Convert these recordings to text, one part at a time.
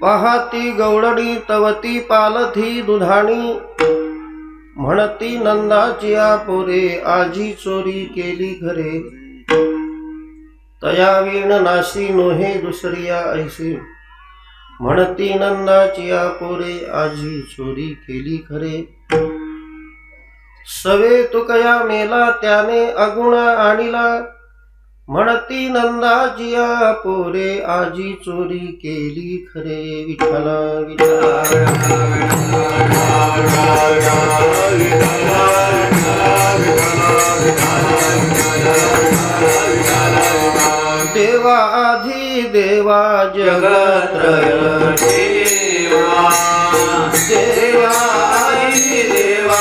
पाहती गवळणी तवती पालथी दुधाणी, म्हणती नंदाची पोरे आजी चोरी केली घरे। तया वीण नाशी नोहे दुसरिया ऐसी, म्हणती नंदाची पोरे आजी चोरी केली खरे। सवे तुकया मेला त्याने अगुणा आणिला, म्हणती नंदाजिया पोरे आजी चोरी केली खरे विठ्ठला विठ्ठला देवा आधी देवा जगत्रय देवा देवा आधी देवा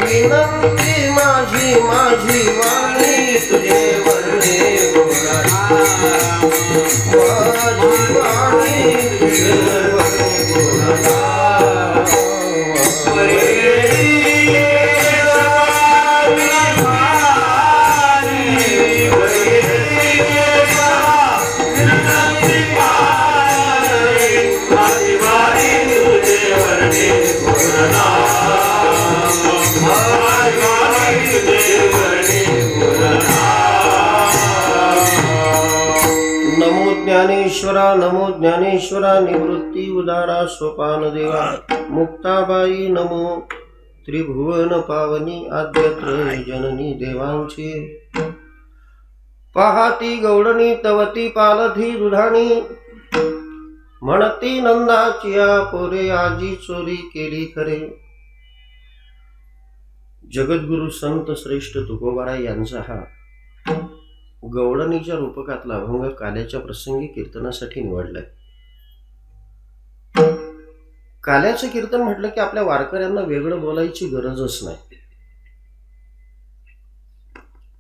विनंती माझी माझी वाणी तुझे वर्णे माझी वाणी तुझे वर्णे नमो ज्ञानेश्वरा निवृत्ती उदारा सोपान देवा मुक्ताबाई नमो त्रिभुवन पावनी आद्यत्र जननी देवांची पाहाती गौडणी तवती पालधी दुधाणी म्हणती नंदाचिया पोरे आजी चोरी केली खरे। जगद्गुरु संत श्रेष्ठ तुकोबाराय यांचा हा गवळणीच्या रूपकातला अभंग काल्याच्या प्रसंगी कीर्तनासाठी निवडलाय। काल्याचं कीर्तन म्हटलं की आपल्या वारकऱ्यांना वेगळं बोलायची गरजच नाही।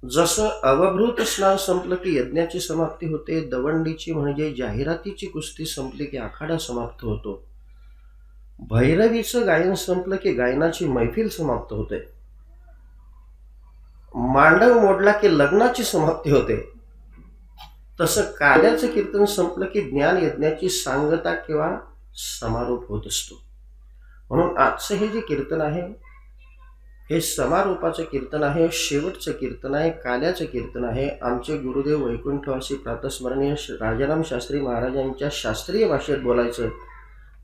जसं अवभृत स्नान संपलं की यज्ञाची समाप्ती होते, दवंडीची म्हणजे जाहिरातीची कुस्ती संपली की आखाडा समाप्त होतो, भैरवीचं गायन संपलं की गायनाची मैफिल समाप्त होते, मांडव मोडला की लग्नाची समाप्ती होते, तसं काल्याचं कीर्तन संपलं की ज्ञान यज्ञाची सांगता किंवा समारोप होत असतो। म्हणून आजचं हे जे कीर्तन आहे हे समारोपाचं कीर्तन आहे, शेवटचं कीर्तन आहे, काल्याचं कीर्तन आहे। आमचे गुरुदेव वैकुंठवासी प्रातस्मरणीय राजाराम शास्त्री महाराजांच्या शास्त्रीय भाषेत बोलायचं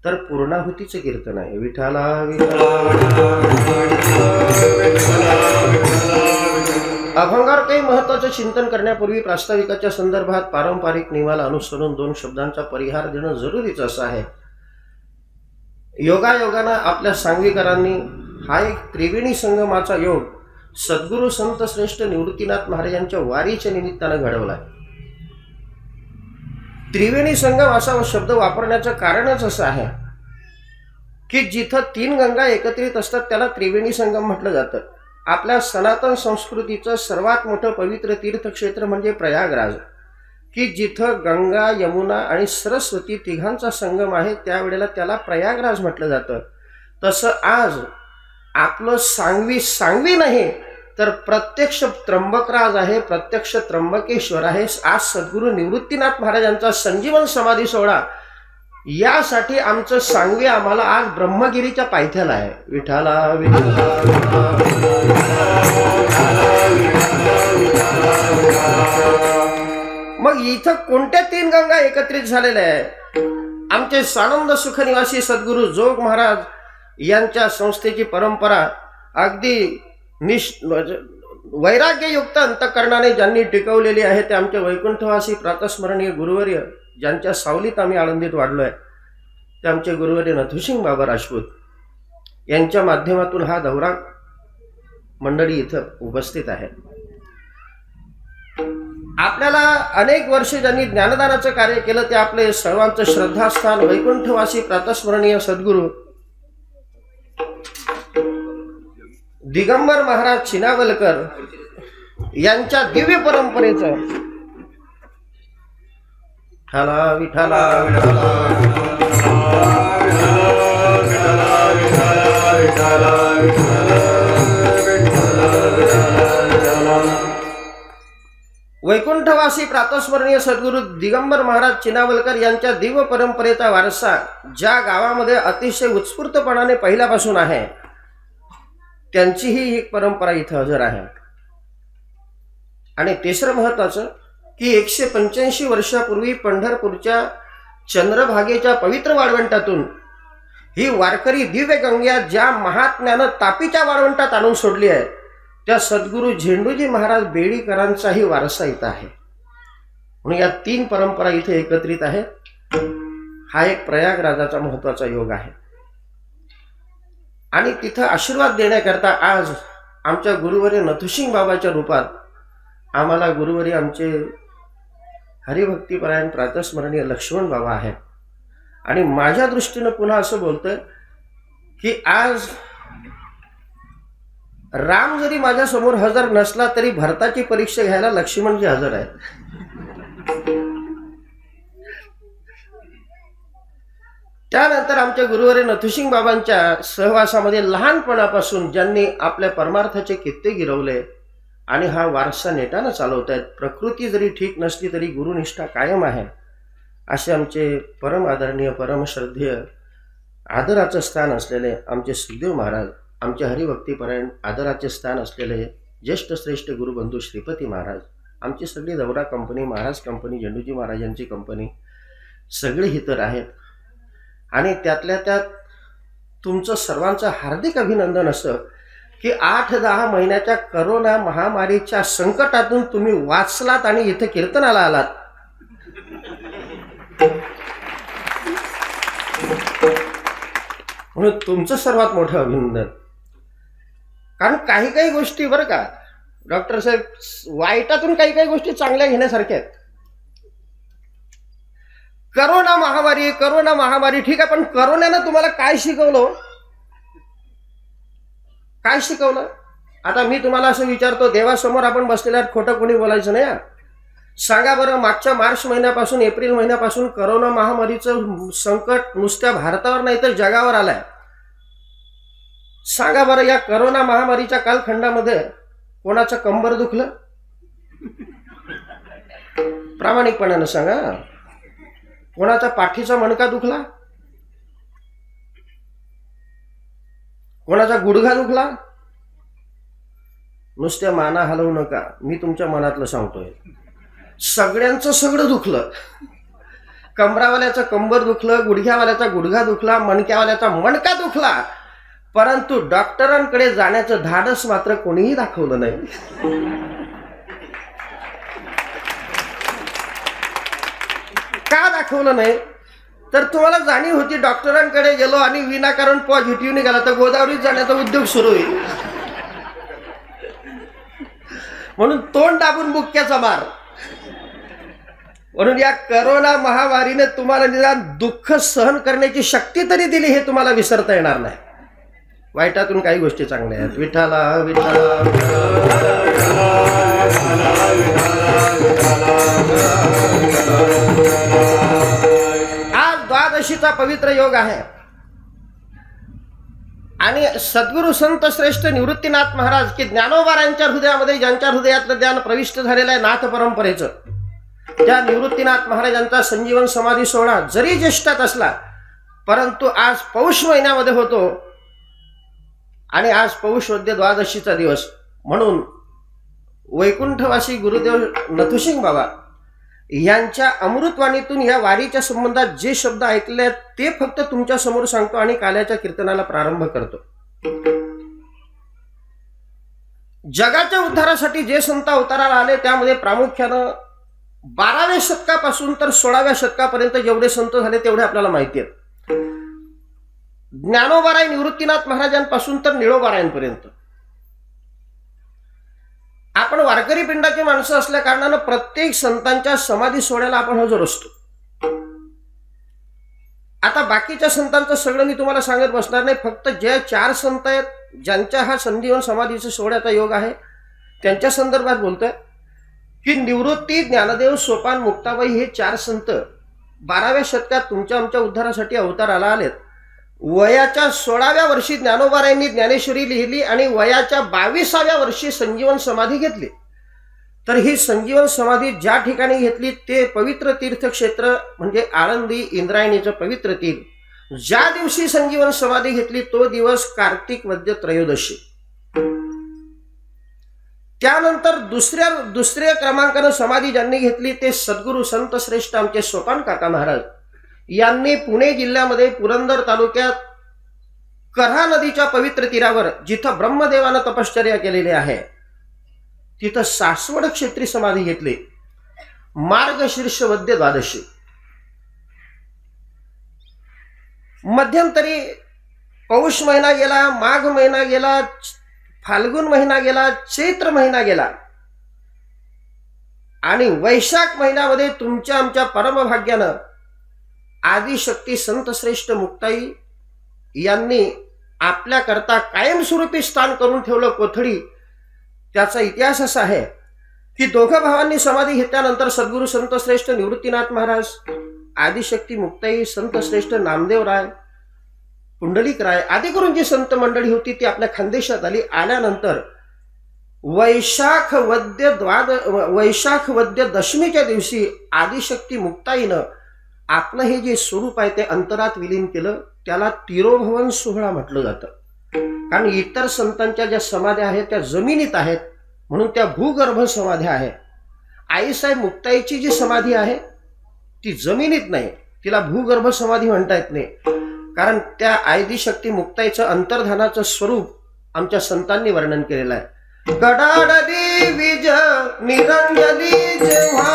तर पूर्णाहुतीचं कीर्तन आहे। विठाला अभंगावर काही महत्त्वाचं चिंतन करण्यापूर्वी प्रास्ताविकाच्या संदर्भात पारंपरिक नियमाला अनुसरून दोन शब्दांचा परिहार देणं जरुरीच असं आहे। योगायोगानं आपल्या सांगवीकरांनी हा एक त्रिवेणी संगमाचा योग सद्गुरू संत श्रेष्ठ निवृत्तीनाथ महाराजांच्या वारीच्या निमित्तानं घडवला। त्रिवेणी संगम असा शब्द वापरण्याचं कारणच असं आहे की जिथं तीन गंगा एकत्रित असतात त्याला त्रिवेणी संगम म्हटलं जातं। आपल्या सनातन संस्कृतीचं सर्वात मोठं पवित्र तीर्थक्षेत्र म्हणजे प्रयागराज, की जिथं गंगा यमुना आणि सरस्वती तिघांचा संगम आहे, त्यावेळेला त्याला प्रयागराज म्हटलं जातं। तसं आज आपलं सांगवी नाही तर प्रत्यक्ष त्र्यंबकराज आहे, प्रत्यक्ष त्र्यंबकेश्वर आहे। आज सद्गुरू निवृत्तीनाथ महाराजांचा संजीवन समाधी सोहळा यासाठी आमचं सांगवी आम्हाला आज ब्रह्मगिरीच्या पायथ्याला आहे। विठाला मग इथं कोणत्या तीन गंगा एकत्रित झालेल्या आहेत? आमचे सानंद सुखनिवासी सद्गुरू जोग महाराज यांच्या संस्थेची परंपरा अगदी वैराग्ययुक्त अंतःकरणाने ज्यांनी टिकवलेली आहे ते आमचे वैकुंठवासी प्रातस्मरणीय गुरुवर्य ज्यांच्या सावलीत आम्ही आनंदित वाढलोय ते आमचे गुरुवर्य नथुसिंग बाबा राजपूत यांच्या माध्यमातून हा दौरा मंडळी इथं उपस्थित आहे। आपल्याला अनेक वर्षे ज्यांनी ज्ञानदानाचं कार्य केलं ते आपले सर्वांचं श्रद्धास्थान वैकुंठवासी प्रातस्मरणीय सद्गुरू दिगंबर महाराज चिनावलकर यांच्या दिव्य परंपरेचं विठाला विठाला वैकुंठवासी प्रातस्मरणीय सद्गुरू दिगंबर महाराज चिनावलकर यांच्या दिव्य परंपरेचा वारसा ज्या गावामध्ये अतिशय उत्स्फूर्तपणाने पहिल्यापासून आहे, त्यांचीही एक परंपरा इथं हजर आहे. आणि तिसरं महत्वाचं की 185 वर्षापूर्वी पंढरपूरच्या चंद्रभागेच्या पवित्र वाळवंटातून ही वारकरी दिव्य गंगा ज्या महात्म्यानं तापीच्या वाळवंटात आणून सोडली आहे, त्या सद्गुरू झेंडूजी महाराज बेडीकरांचाही वारसा इथं आहे. म्हणून या 3 परंपरा इथे एकत्रित आहेत. हा एक प्रयागराजाचा महत्वाचा योग आहे. आणि तिथं आशीर्वाद देण्याकरता आज आमच्या गुरुवर्य नथुसिंग बाबाच्या रूपात आम्हाला गुरुवर्य आमचे हरिभक्तीपरायण प्रातस्मरणीय लक्ष्मण बाबा आहेत. आणि माझ्या दृष्टीनं पुन्हा असं बोलतोय की आज राम जरी माझ्या समोर हजर नसला तरी भरताची परीक्षा घ्यायला लक्ष्मणजी हजर आहेत. त्यानंतर आमच्या गुरुवर्य नथुसिंग बाबांच्या सहवासामध्ये लहानपणापासून ज्यांनी आपल्या परमार्थाचे कित्ते गिरवले आणि हा वारसा नेटानं चालवत आहेत. प्रकृती जरी ठीक नसली तरी गुरुनिष्ठा कायम आहे. असे आमचे परम आदरणीय परम श्रद्धेय आदराचं स्थान असलेले आमचे सुखदेव महाराज, आमचे हरिभक्तीपरायण आदराचे स्थान असलेले ज्येष्ठ श्रेष्ठ गुरुबंधू श्रीपती महाराज, आमची सगळी दौरा कंपनी, महाराज कंपनी, झेंडूजी महाराजांची कंपनी सगळे हितर आहेत. आणि त्यातल्या त्यात तुमचं सर्वांचं हार्दिक अभिनंदन असं की 8-10 महिन्याच्या करोना महामारीच्या संकटातून तुम्ही वाचलात आणि इथे कीर्तनाला आलात. म्हणून तुमचं सर्वात मोठं अभिनंदन. कारण काही गोष्टी बरं का डॉक्टर साहेब, वाईटातून काही गोष्टी चांगल्या घेण्यासारख्या आहेत. करोना महामारी ठीक आहे, पण करोनानं तुम्हाला काय शिकवलं? काय शिकवलं? आता मी तुम्हाला असं विचारतो, देवासमोर आपण बसलेल्या खोटं कोणी बोलायचं नाही. सांगा बरं, मागच्या मार्च महिन्यापासून एप्रिल महिन्यापासून करोना महामारीचं संकट नुसत्या भारतावर नाही तर जगावर आलंय. सांगा बरं, या करोना महामारीच्या कालखंडामध्ये कोणाचं कंबर दुखलं? प्रामाणिकपणानं सांगा. कोणाचा पाठीचा मणका दुखला? कोणाचा गुडघा दुखला? नुसत्या माना हलवू नका, मी तुमच्या मनातलं सांगतोय. सगळ्यांचं सगळं दुखलं. कंबरावाल्याचं कंबर दुखलं, गुडघ्यावाल्याचा गुडघा दुखला, मणक्यावाल्याचा मणका दुखला, परंतु डॉक्टरांकडे जाण्याचं धाडस मात्र कोणीही दाखवलं नाही. का दाखवलं नाही? तर तुम्हाला जाणीव होती डॉक्टरांकडे गेलो आणि विनाकारण पॉझिटिव्ह निघाला तर गोदावरीत जाण्याचा उद्योग सुरू होईल. म्हणून तोंड दाबून बुक्क्याचा मार. म्हणून या करोना महामारीने तुम्हाला निदान दुःख सहन करण्याची शक्ती तरी दिली, हे तुम्हाला विसरता येणार नाही. वाईटातून काही गोष्टी चांगल्या आहेत. विठ्ठला विठ्ठला आज द्वादशीचा पवित्र योग आहे आणि सद्गुरू संत श्रेष्ठ निवृत्तीनाथ महाराज की ज्ञानोबारांच्या हृदयामध्ये, ज्यांच्या हृदयातलं ज्ञान प्रविष्ट झालेलं आहे नाथ परंपरेचं, त्या निवृत्तीनाथ महाराजांचा संजीवन समाधी सोहळा जरी ज्येष्ठात असला परंतु आज पौष महिन्यामध्ये होतो आणि आज पौष वद्य द्वादशीचा दिवस. म्हणून वैकुंठवासी गुरुदेव नथुसिंग बाबा यांच्या अमृतवाणीतून या वारीच्या संबंधात जे शब्द ऐकले ते फक्त तुमच्या समोर सांगतो आणि काल्याच्या कीर्तनाला प्रारंभ करतो. जगाच्या उद्धारासाठी जे संत अवताराला आले त्यामध्ये प्रामुख्यानं 12व्या शतकापासून तर 16व्या शतकापर्यंत जेवढे संत झाले तेवढे आपल्याला माहिती आहेत. ज्ञानोबाराय निवृत्तीनाथ महाराजांपासून तर निळोबारायांपर्यंत. आपण वारकरी पिंडाची माणसं असल्या कारणानं प्रत्येक संतांच्या समाधी सोहळ्याला आपण हजर असतो. आता बाकीच्या संतांचं सगळं मी तुम्हाला सांगत बसणार नाही. फक्त जे 4 संत आहेत ज्यांच्या हा संजीवन समाधीचा सोहळ्याचा योग आहे त्यांच्या संदर्भात बोलतोय की निवृत्ती, ज्ञानदेव, सोपान, मुक्ताबाई हे 4 संत 12व्या शतकात तुमच्या आमच्या उद्धारासाठी अवताराला आलेत. वयाच्या 16व्या वर्षी ज्ञानोबारायांनी ज्ञानेश्वरी लिहिली आणि वयाच्या 22व्या वर्षी संजीवन समाधी घेतली. तर ही संजीवन समाधी ज्या ठिकाणी घेतली ते पवित्र तीर्थक्षेत्र म्हणजे आळंदी इंद्रायणीचं पवित्र तीर्थ. ज्या दिवशी संजीवन समाधी घेतली तो दिवस कार्तिक वद्य त्रयोदशी. त्यानंतर दुसऱ्या क्रमांकाने समाधी ज्यांनी घेतली ते सद्गुरू संत श्रेष्ठ आमचे सोपान काका महाराज यांनी पुणे जिल्ह्यामध्ये पुरंदर तालुक्यात कऱ्हा नदीच्या पवित्र तीरावर जिथं ब्रह्मदेवानं तपश्चर्या केलेली आहे तिथं सासवड क्षेत्री समाधी घेतली मार्गशीर्ष वद्य द्वादशी. मध्यंतरी पौष महिना गेला, माघ महिना गेला, फाल्गुन महिना गेला, चैत्र महिना गेला आणि वैशाख महिन्यामध्ये तुमच्या आमच्या परमभाग्यानं आदिशक्ती संतश्रेष्ठ मुक्ताई यांनी आपल्याकरता कायमस्वरूपी स्थान करून ठेवलं कोथळी. त्याचा इतिहास असा आहे की दोघं भावांनी समाधी घेतल्यानंतर सद्गुरू संतश्रेष्ठ निवृत्तीनाथ महाराज, आदिशक्ती मुक्ताई, संतश्रेष्ठ नामदेवराय, पुंडलिक राय आदी करून जी संत मंडळी होती ती आपल्या खानदेशात आली. आल्यानंतर वैशाख वद्य दशमीच्या दिवशी आदिशक्ती मुक्ताईनं आपलं हे जे स्वरूप आहे ते अंतरात विलीन केलं. त्याला तिरोभवन सोहळा म्हटलं जातं. कारण इतर संतांच्या ज्या समाध्या आहेत त्या जमिनीत आहेत म्हणून त्या भूगर्भ समाध्या आहेत. आईसाहेब मुक्ताईची जी समाधी आहे ती जमिनीत नाही, तिला भूगर्भ समाधी म्हणता येत नाही. कारण त्या आदिशक्ती मुक्ताईचं अंतर्धानाचं स्वरूप आमच्या संतांनी वर्णन केलेलं आहे. गडाडली वीज निरंजली जेव्हा,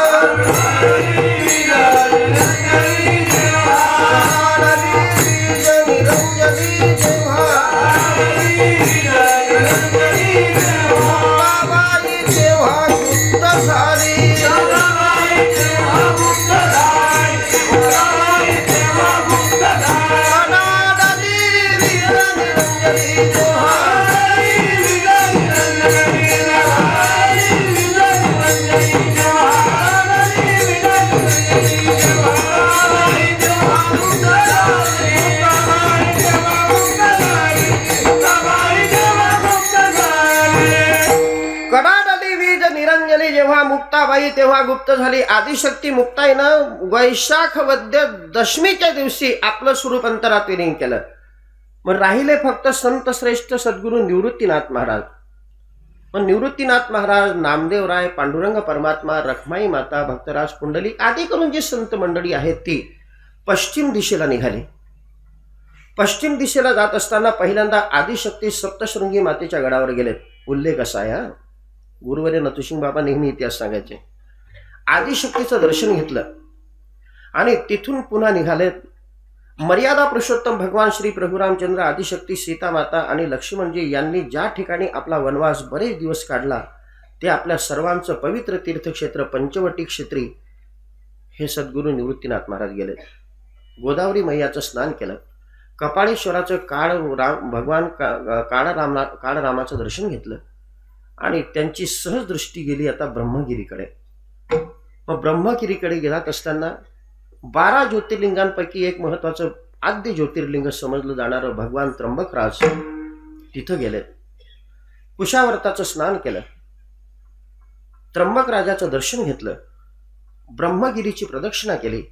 जेव्हा मुक्ताबाई तेव्हा गुप्त झाली. आदिशक्ती मुक्ताईनं वैशाख वद्य दशमीच्या दिवशी आपलं स्वरूप अंतरात विलीन केलं. मग राहिले फक्त संत श्रेष्ठ सद्गुरू निवृत्तीनाथ महाराज. पण निवृत्तीनाथ महाराज, नामदेवराय, पांडुरंग परमात्मा, रखमाई माता, भक्तराज, पुंडलिक आदी करून जी संत मंडळी आहेत ती पश्चिम दिशेला निघाली. पश्चिम दिशेला जात असताना पहिल्यांदा आदिशक्ती सप्तशृंगी मातेच्या गडावर गेलेत. उल्लेख असा आहे, गुरुवर्य नथुसिंग बाबा नेहमी इतिहास सांगायचे. आदिशक्तीचं दर्शन घेतलं आणि तिथून पुन्हा निघालेत. मर्यादा पुरुषोत्तम भगवान श्री प्रभू रामचंद्र, आदिशक्ती, सीता माता आणि लक्ष्मणजी यांनी ज्या ठिकाणी आपला वनवास बरेच दिवस काढला ते आपल्या सर्वांचं पवित्र तीर्थक्षेत्र पंचवटी क्षेत्री हे सद्गुरू निवृत्तीनाथ महाराज गेले. गोदावरी मैयाचं स्नान केलं. कपाळेश्वराचं भगवान काळरामाचं दर्शन घेतलं आणि त्यांची सहज दृष्टी गेली आता ब्रह्मगिरीकडे. मग ब्रह्मगिरीकडे गेलात असताना 12 ज्योतिर्लिंगांपैकी एक महत्वाचं आद्य ज्योतिर्लिंग समजलं जाणारं भगवान त्र्यंबकराज तिथं गेले. कुशावर्ताचं स्नान केलं, त्र्यंबकराजाचं दर्शन घेतलं, ब्रह्मगिरीची प्रदक्षिणा केली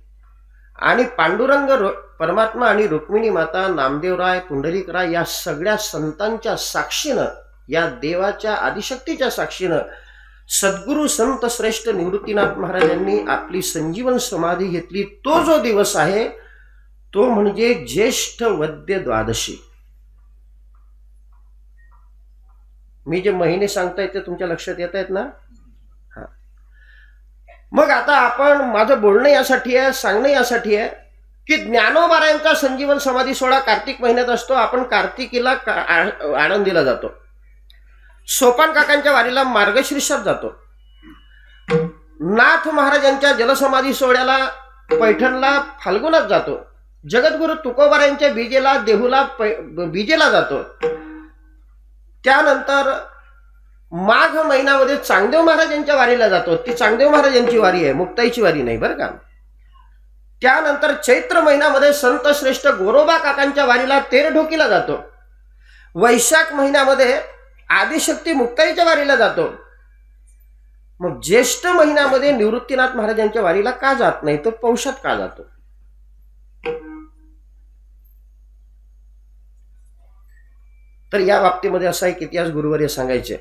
आणि पांडुरंग परमात्मा आणि रुक्मिणी माता, नामदेवराय, पुंडलिकराय या सगळ्या संतांच्या साक्षीनं, या देवाच्या आदिशक्तीच्या साक्षीनं सद्गुरू संत श्रेष्ठ निवृत्तीनाथ महाराजांनी आपली संजीवन समाधी घेतली. तो जो दिवस आहे तो म्हणजे ज्येष्ठ वद्य द्वादशी. मी जे महिने सांगताय ते तुमच्या लक्षात येत आहेत ना? हा. मग आता आपण, माझं बोलणं यासाठी आहे, सांगणं यासाठी आहे की ज्ञानोबारायांचा संजीवन समाधी सोहळा कार्तिक महिन्यात असतो. आपण कार्तिकीला आळंदीला जातो, सोपान काकांच्या वारीला मार्गशीर्षात जातो, नाथ महाराजांच्या जलसमाधी सोहळ्याला पैठणला फाल्गुनात जातो, जगद्गुरु तुकोबारायांच्या बीजेला देहूला बीजेला जातो. त्यानंतर माघ महिन्यामध्ये चांगदेव महाराजांच्या वारीला जातो. ती चांगदेव महाराजांची वारी आहे, मुक्ताईची वारी नाही बरं का. त्यानंतर चैत्र महिन्यामध्ये संत श्रेष्ठ गोरोबा काकांच्या वारीला तेरढोकीला जातो. वैशाख महिन्यामध्ये आदिशक्ती मुक्ताईच्या वारीला जातो. मग ज्येष्ठ महिन्यामध्ये निवृत्तीनाथ महाराजांच्या वारीला का जात नाही, तो पौषात का जातो? तर या बाबतीमध्ये असा एक इतिहास गुरुवर्य सांगायचे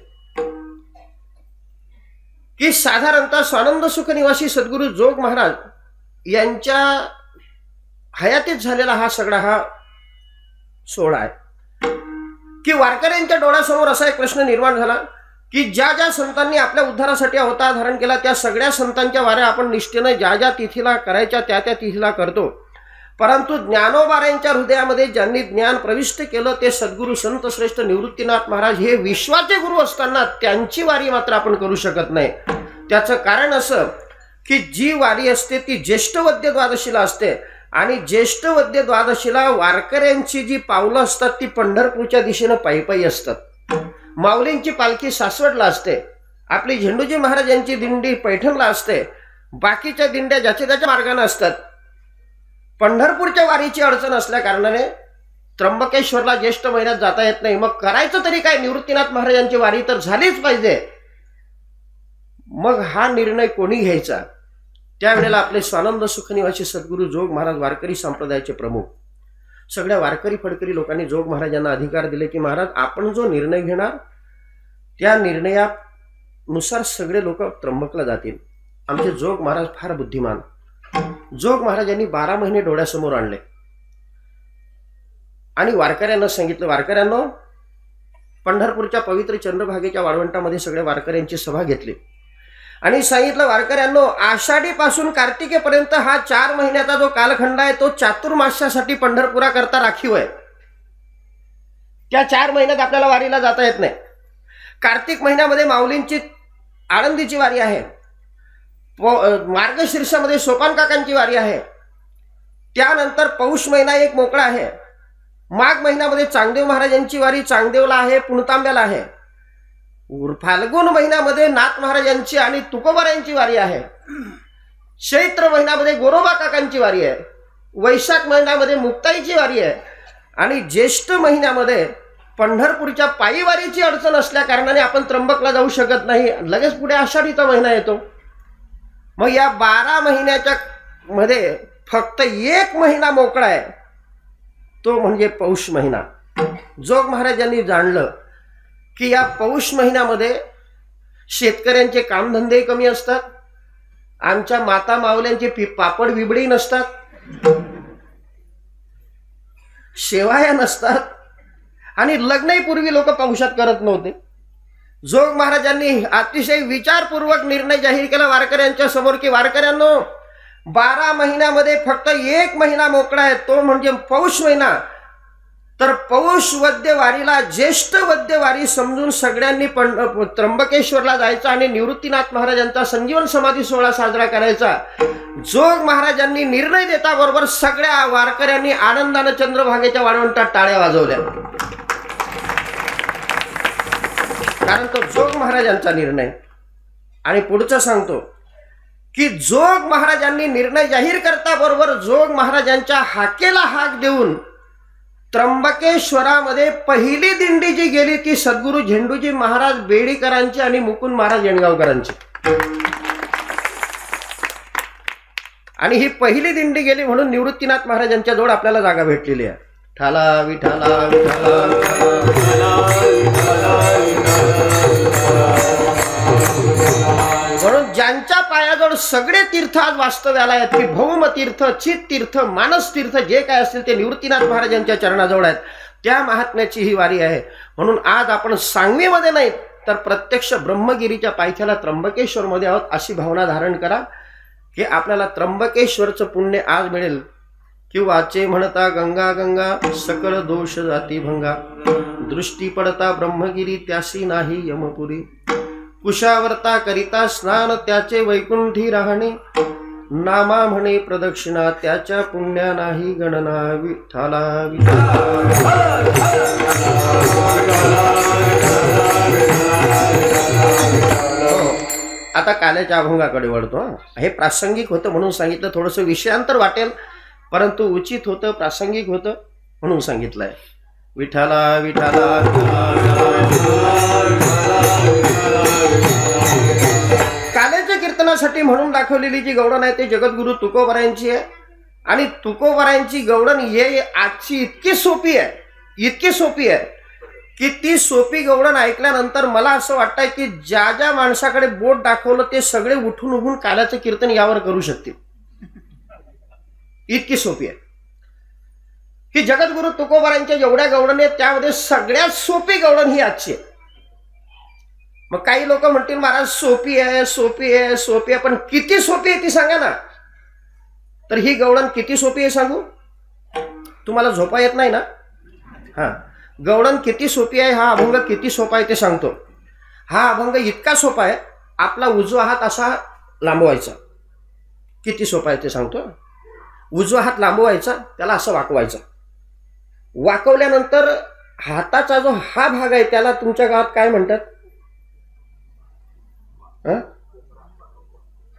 की साधारणतः स्वानंद सुख निवासी सद्गुरू जोग महाराज यांच्या हयातीत झालेला हा सोहळा आहे की वारकऱ्यांच्या डोळ्यासमोर असा एक प्रश्न निर्माण झाला की ज्या ज्या संतांनी आपल्या उद्धारासाठी अवतार धारण केला त्या सगळ्या संतांच्या वाऱ्या आपण निष्ठेने ज्या ज्या तिथीला करायच्या त्या त्या तिथीला करतो, परंतु ज्ञानोबाऱ्यांच्या हृदयामध्ये ज्यांनी ज्ञान प्रविष्ट केलं ते सद्गुरू संत श्रेष्ठ निवृत्तीनाथ महाराज हे विश्वाचे गुरु असताना त्यांची वारी मात्र आपण करू शकत नाही. त्याचं कारण असं की जी वारी असते ती ज्येष्ठ वद्य द्वादशीला असते आणि ज्येष्ठ वद्य द्वादशीला वारकऱ्यांची जी पावलं असतात ती पंढरपूरच्या दिशेनं पायी पायी असतात. माऊलींची पालखी सासवडला असते, आपली झेंडूजी महाराजांची दिंडी पैठणला असते, बाकीच्या दिंड्या ज्याच्या त्याच्या मार्गाने असतात. पंढरपूरच्या वारीची अडचण असल्या कारणाने त्र्यंबकेश्वरला ज्येष्ठ महिन्यात जाता येत नाही. मग करायचं तरी काय? निवृत्तीनाथ महाराजांची वारी तर झालीच पाहिजे. मग हा निर्णय कोणी घ्यायचा? त्यावेळेला आपले स्वानंद सुखनिवासी सद्गुरू जोग महाराज वारकरी संप्रदायाचे प्रमुख सगळ्या वारकरी फडकरी लोकांनी जोग महाराजांना अधिकार दिले की महाराज आपण जो निर्णय घेणार त्या निर्णयानुसार सगळे लोक त्र्यंबकला जातील. आमचे जोग महाराज फार बुद्धिमान. जोग महाराजांनी 12 महिने डोळ्यासमोर आणले आणि वारकऱ्यांना सांगितलं, वारकऱ्यांनो पंढरपूरच्या पवित्र चंद्रभागेच्या वाळवंटामध्ये सगळ्या वारकऱ्यांची सभा घेतली आणि सांगितलं, वारकऱ्यांनो आषाढीपासून कार्तिकेपर्यंत हा 4 महिन्याचा जो कालखंड आहे तो चातुर्मास्यासाठी पंढरपुराकरता राखीव आहे. त्या 4 महिन्यात आपल्याला वारीला जाता येत नाही. कार्तिक महिन्यामध्ये माऊलींची आळंदीची वारी आहे, मार्गशीर्षामध्ये सोपान काकांची वारी आहे, त्यानंतर पौष महिना एक मोकळा आहे, माघ महिन्यामध्ये चांगदेव महाराजांची वारी चांगदेवला आहे, पुणतांब्याला आहे, फाल्गुन महिन्यामध्ये नाथ महाराजांची आणि तुकोबारायांची वारी आहे, चैत्र महिन्यामध्ये गोरोबा काकांची वारी आहे, वैशाख महिन्यामध्ये मुक्ताईची वारी आहे आणि ज्येष्ठ महिन्यामध्ये पंढरपूरच्या पायी वारीची अडचण असल्या कारणाने आपण त्र्यंबकला जाऊ शकत नाही. लगेच पुढे आषाढीचा महिना येतो. मग या 12 महिन्याच्या मध्ये फक्त 1 महिना मोकळा आहे, तो म्हणजे पौष महिना. जोग महाराजांनी जाणलं की या पौष महिन्यामध्ये शेतकऱ्यांचे कामधंदे कमी असतात, आमच्या माता मावल्यांचे पापड बिबडी नसतात, शेवाया नसतात आणि लग्नही पूर्वी लोक पौषात करत नव्हते. जोग महाराजांनी अतिशय विचारपूर्वक निर्णय जाहीर केला वारकऱ्यांच्या समोर की वारकऱ्यांनो 12 महिन्यामध्ये फक्त 1 महिना मोकळा आहे, तो म्हणजे पौष महिना. तर पौष वद्य वारीला ज्येष्ठ वद्य वारी समजून सगळ्यांनी त्र्यंबकेश्वरला जायचं आणि निवृत्तीनाथ महाराजांचा संजीवन समाधी सोहळा साजरा करायचा. जोग महाराजांनी निर्णय देता बरोबर सगळ्या वारकऱ्यांनी आनंदाने चंद्रभागेच्या वाळवंटात टाळ्या वाजवल्या, कारण तो जोग महाराजांचा निर्णय. आणि पुढचं सांगतो की जोग महाराजांनी निर्णय जाहीर करता बरोबर जोग महाराजांच्या हाकेला हाक देऊन त्र्यंबकेश्वरामध्ये पहिली दिंडी जी गेली ती सद्गुरू झेंडूजी महाराज बेडीकरांची आणि मुकुंद महाराज येणगावकरांची. आणि ही पहिली दिंडी गेली म्हणून निवृत्तीनाथ महाराजांच्या जवळ आपल्याला जागा भेटलेली आहे. ठाला विठाला म्हणून ज्यांच्या पायाजवळ सगळे तीर्थ आज वास्तव्याला आहेत की भौम तीर्थ, चित तीर्थ, मानस तीर्थ जे काय असतील ते निवृत्तीनाथ महाराजांच्या चरणाजवळ आहेत. त्या महात्म्याची ही वारी आहे. म्हणून आज आपण सांगवीमध्ये नाही तर प्रत्यक्ष ब्रह्मगिरीच्या पायथ्याला त्र्यंबकेश्वरमध्ये आहोत अशी भावना धारण करा की आपल्याला त्र्यंबकेश्वरचं पुण्य आज मिळेल. की वाचे म्हणता गंगा गंगा सकळ दोष जाती भंगा, दृष्टी पडता ब्रह्मगिरी त्यासी नाही यमपुरी, कुशावर्ता करिता स्नान त्याचे वैकुंठी राहणे, नामा म्हणे प्रदक्षिणा त्याच्या पुण्या नाही गणना. विठ्ठला आता काल्याच्या अभंगाकडे वळतो. हे प्रासंगिक होतं म्हणून सांगितलं, थोडंसं विषयांतर वाटेल परंतु उचित होतं, प्रासंगिक होतं म्हणून सांगितलंय. विठ्ठला विठ्ठला करण्यासाठी म्हणून दाखवलेली जी गवळण आहे ते जगद्गुरु तुकोबारायांची आहे. आणि तुकोबारायांची गवळण हे आजची इतकी सोपी आहे की ती सोपी गवळण ऐकल्यानंतर मला असं वाटतंय की ज्या ज्या माणसाकडे बोट दाखवलं ते सगळे उठून उभून काल्याचं कीर्तन यावर करू शकतील. इतकी सोपी आहे की जगद्गुरु तुकोबारायांच्या जेवढ्या गवळणी आहेत त्यामध्ये सगळ्यात सोपी गवळण ही आजची आहे. मग काही लोक म्हणतील महाराज सोपी आहे पण किती सोपी आहे ती सांगा ना. तर ही गवळण किती सोपी आहे सांगू. तुम्हाला झोपा येत नाही ना. हा, गवळण किती सोपी आहे, हा अभंग किती सोपा आहे ते सांगतो. हा अभंग इतका सोपा आहे, आपला उजवा हात असा लांबवायचा. किती सोपा आहे ते सांगतो. उजवा हात लांबवायचा, त्याला असं वाकवायचा. वाकवल्यानंतर हाताचा जो हा भाग आहे त्याला तुमच्या गावात काय म्हणतात.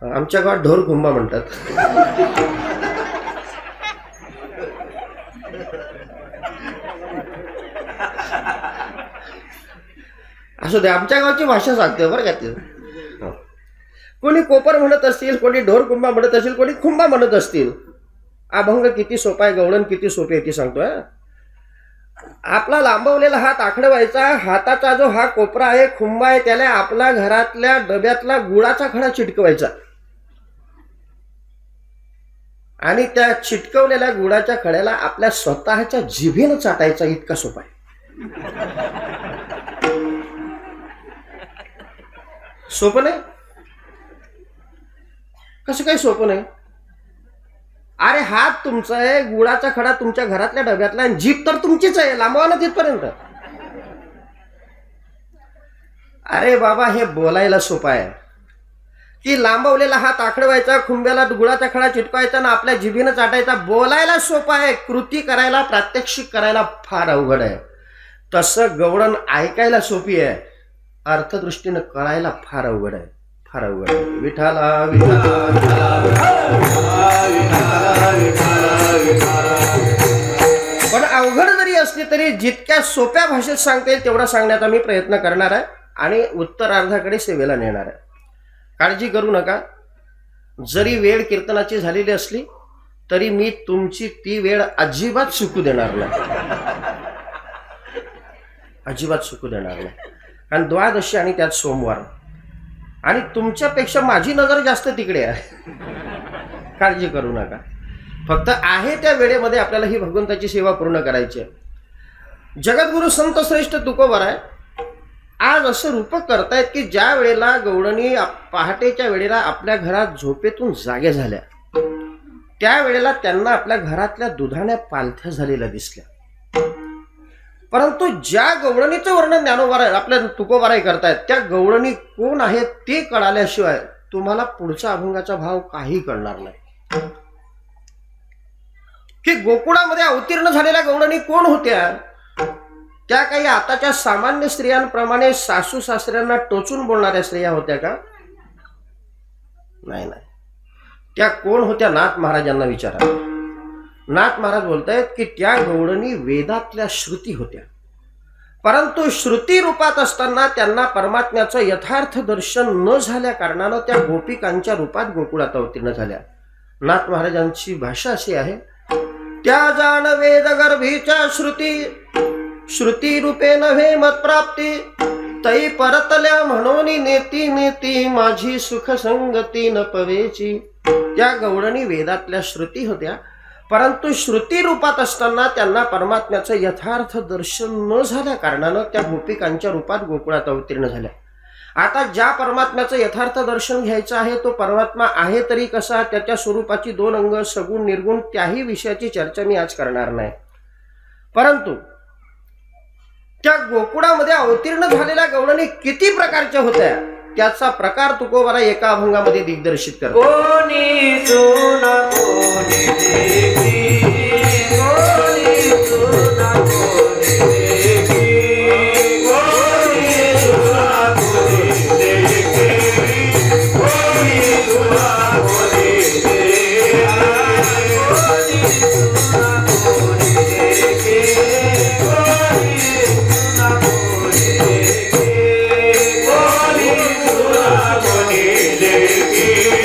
आमच्या गावात ढोरखुंबा म्हणतात. असं दे, आमच्या गावची भाषा सांगते बरं का ते. कोणी कोपर म्हणत असतील, कोणी ढोरखुंबा म्हणत असतील, कोणी खुंबा म्हणत असतील. अभंग किती सोपा आहे, गवळण किती सोपी आहे ती सांगतोय. आपला लांबवलेला हात आखडवायचा. हाताचा जो हा कोपरा आहे, खुंबा आहे, त्याला आपला घरातल्या डब्यातला गुळाचा खडा चिटकवायचा आणि त्या चिटकवलेल्या गुळाच्या खड्याला आपल्या स्वतःच्या जिभेनं चाटायचा. इतका सोपा आहे. सोपं नाही. कसं काही सोपं नाही. अरे हात तुमचा आहे, गुळाचा खडा तुमच्या घरातल्या डब्यातला, आणि जीभ तर तुमचीच आहे, लांबवा ना तिथपर्यंत. अरे बाबा हे बोलायला सोपं आहे की लांबवलेला हात आखडवायचा, खुंब्याला गुळाचा खडा चिटकवायचा आणि आपल्या जिभेनं चाटायचा. बोलायला सोपं आहे, कृती करायला, प्रात्यक्षिक करायला फार अवघड आहे. तसं गवळण ऐकायला सोपी आहे, अर्थदृष्टीनं कळायला फार अवघड आहे. विठाला पण अवघड जरी असली तरी जितक्या सोप्या भाषेत सांगता येईल तेवढा सांगण्याचा मी प्रयत्न करणार आहे आणि उत्तरार्धाकडे सेवेला नेणार आहे. काळजी करू नका. जरी वेळ कीर्तनाची झालेली असली तरी मी तुमची ती वेळ अजिबात चुकू देणार नाही. कारण द्वादशी आणि त्यात सोमवार, आणि तुमच्यापेक्षा माझी नजर जास्त तिकडे आहे. काळजी करू नका. फक्त आहे त्या वेळेमध्ये आपल्याला ही भगवंताची सेवा पूर्ण करायची आहे. जगद्गुरु संत श्रेष्ठ तुकोबाराय आज असं रूपक करतायत की ज्या वेळेला गवळणी पहाटेच्या वेळेला आपल्या घरात झोपेतून जागे झाल्या त्यावेळेला त्यांना आपल्या घरातल्या दुधाण्या पालथ्या झालेल्या दिसल्या. परंतु ज्या गवळणीचं वर्णन ज्ञानोबाराय आपल्या तुकोबाराय करतायत त्या गवळणी कोण आहेत ते कळाल्याशिवाय तुम्हाला पुढच्या अभंगाचा भाव काही कळणार नाही. की गोकुळामध्ये अवतीर्ण झालेल्या गवळणी कोण होत्या. त्या काही आताच्या सामान्य स्त्रियांप्रमाणे सासू सासऱ्यांना टोचून बोलणाऱ्या स्त्रिया होत्या का. नाही. त्या कोण होत्या. नाथ महाराजांना विचारा. नाथ महाराज बोलतायत की त्या गवळणी वेदातल्या श्रुती होत्या, परंतु श्रुती रूपात असताना त्यांना परमात्म्याचं यथार्थ दर्शन न झाल्या कारणानं त्या गोपिकांच्या रूपात गोकुळात अवतीर्ण झाल्या. नाथ महाराजांची भाषा अशी आहे. त्या जाण वेद गर्भीच्या श्रुती रूपे नव्हे मतप्राप्ती, तै परतल्या म्हणून नेती माझी सुख संगती न पवेची. त्या गवळणी वेदातल्या श्रुती होत्या, परंतु श्रुती रूपात असताना त्यांना परमात्म्याचं यथार्थ दर्शन न झाल्या कारणानं त्या गोपिकांच्या रूपात गोकुळात अवतीर्ण झाल्या. आता ज्या परमात्म्याचं यथार्थ दर्शन घ्यायचं आहे तो परमात्मा आहे तरी कसा, त्याच्या स्वरूपाची दोन अंग सगुण निर्गुण त्याही विषयाची चर्चा मी आज करणार नाही. परंतु त्या गोकुळामध्ये अवतीर्ण झालेल्या गवळणी किती प्रकारच्या होत्या त्याचा प्रकार तुकोबाराय एका अभंगामध्ये दिग्दर्शित करतो. Yeah.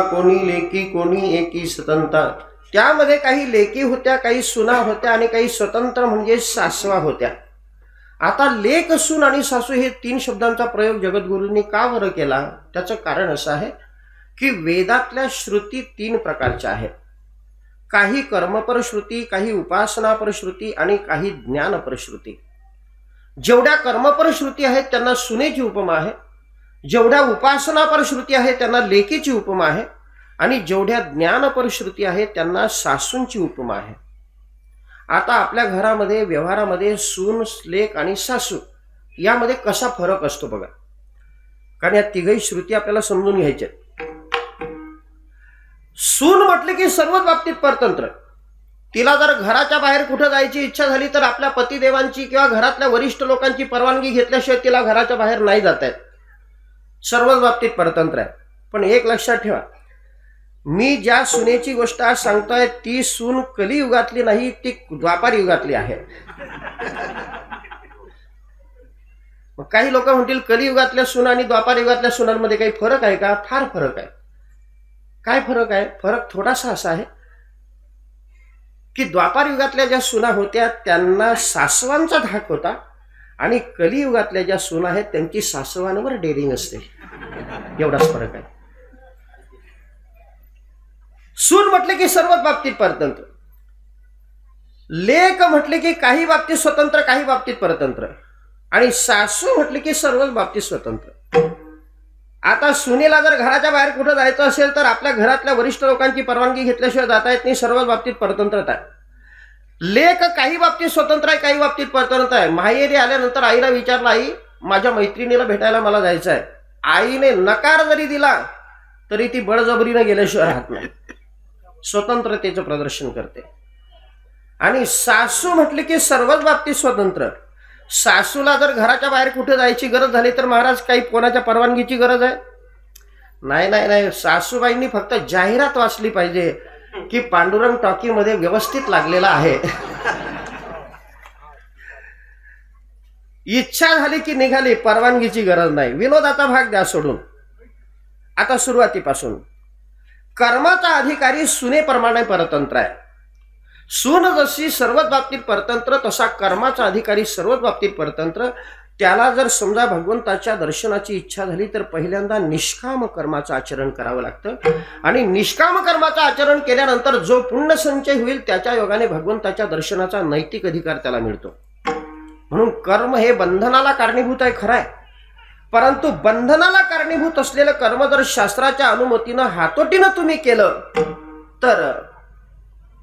कोणी लेकी कोणी एकी स्वतंत्र. त्यामध्ये काही लेकी होत्या, काही सुना होत्या आणि काही स्वतंत्र म्हणजे सासवा होत्या. आता लेक, सून आणि सासू हे 3 शब्दांचा प्रयोग जगद्गुरूंनी का बरं केला? त्याचं कारण असं आहे की वेदातल्या श्रुती 3 प्रकारच्या आहेत. काही कर्मपर श्रुती, काही उपासनापर श्रुती आणि काही ज्ञानपर श्रुती. जेवढ्या कर्मपर श्रुती आहेत त्यांना सुनेची उपमा आहे, जेवढ्या उपासनापर श्रुती आहेत त्यांना लेकीची उपमा आहे आणि जेवढ्या ज्ञानपर श्रुती आहेत त्यांना सासूंची उपमा आहे. आता आपल्या घरामध्ये व्यवहारामध्ये सून, लेक आणि सासू यामध्ये कसा फरक असतो बघा, कारण या तिघही श्रुती आपल्याला समजून घ्यायच्या. सून म्हटले की सर्वच बाबतीत परतंत्र. तिला जर घराच्या बाहेर कुठं जायची इच्छा झाली तर आपल्या पतिदेवांची किंवा घरातल्या वरिष्ठ लोकांची परवानगी घेतल्याशिवाय तिला घराच्या बाहेर नाही जाता येत. सर्वच बाबतीत परतंत्र आहे. पण एक लक्षात ठेवा, मी ज्या सुनेची गोष्ट आज सांगतोय ती सून कलियुगातली नाही, ती द्वापार युगातली आहे. मग काही लोक म्हणतील कलियुगातल्या सून आणि द्वापार युगातल्या सुनांमध्ये काही फरक आहे का? फार फरक आहे. काय फरक आहे? फरक थोडासा असा आहे की द्वापार युगातल्या ज्या सुना होत्या त्यांना सासवांचा धाक होता आणि कलियुगातल्या ज्या सुना आहेत त्यांची सासवांवर डेअरिंग असते. एवढाच फरक आहे. सून म्हटले की सर्वच बाबतीत परतंत्र, लेक म्हटले की काही बाबतीत स्वतंत्र, काही बाबतीत परतंत्र आणि सासू म्हटले की सर्वच बाबतीत स्वतंत्र. आता सुनेला जर घराच्या बाहेर कुठं जायचं असेल तर आपल्या घरातल्या वरिष्ठ लोकांची परवानगी घेतल्याशिवाय जाता येत नाही. सर्वच बाबतीत परतंत्रता आहे. लेक काही बाबतीत स्वतंत्र आहे, काही बाबतीत परतंत्र आहे. माहेरी आल्यानंतर आईला विचारलं, आई माझ्या मैत्रिणीला भेटायला मला जायचं आहे. आईने नकार जरी दिला तरी ती बळजबरीने गेल्याशिवाय राहत नाही, स्वतंत्रतेचं प्रदर्शन करते. आणि सासू म्हटले की सर्वच बाबतीत स्वतंत्र. सासूला जर घराच्या बाहेर कुठे जायची गरज झाली तर महाराज काही कोणाच्या परवानगीची गरज आहे? नाही नाही नाही. सासूबाईंनी फक्त जाहिरात वाचली पाहिजे की पांडुरंग टॉकीमध्ये व्यवस्थित लागलेला आहे. इच्छा झाली की निघाली, परवानगीची गरज नाही. विनोदाचा भाग द्या सोडून. आता सुरुवातीपासून कर्माचा अधिकारी सुनेप्रमाणे परतंत्र आहे. सून जशी सर्वच बाबतीत परतंत्र तसा कर्माचा अधिकारी सर्वच बाबतीत परतंत्र. त्याला जर समजा भगवंताच्या दर्शनाची इच्छा झाली तर पहिल्यांदा निष्काम कर्माचं आचरण करावं लागतं आणि निष्काम कर्माचं आचरण केल्यानंतर जो पुण्य संचय होईल त्याच्या योगाने भगवंताच्या दर्शनाचा नैतिक अधिकार त्याला मिळतो. म्हणून कर्म हे बंधनाला कारणीभूत आहे, खरं आहे. परंतु बंधनाला कारणीभूत असलेलं कर्म जर शास्त्राच्या अनुमतीनं हातोटीनं तुम्ही केलं तर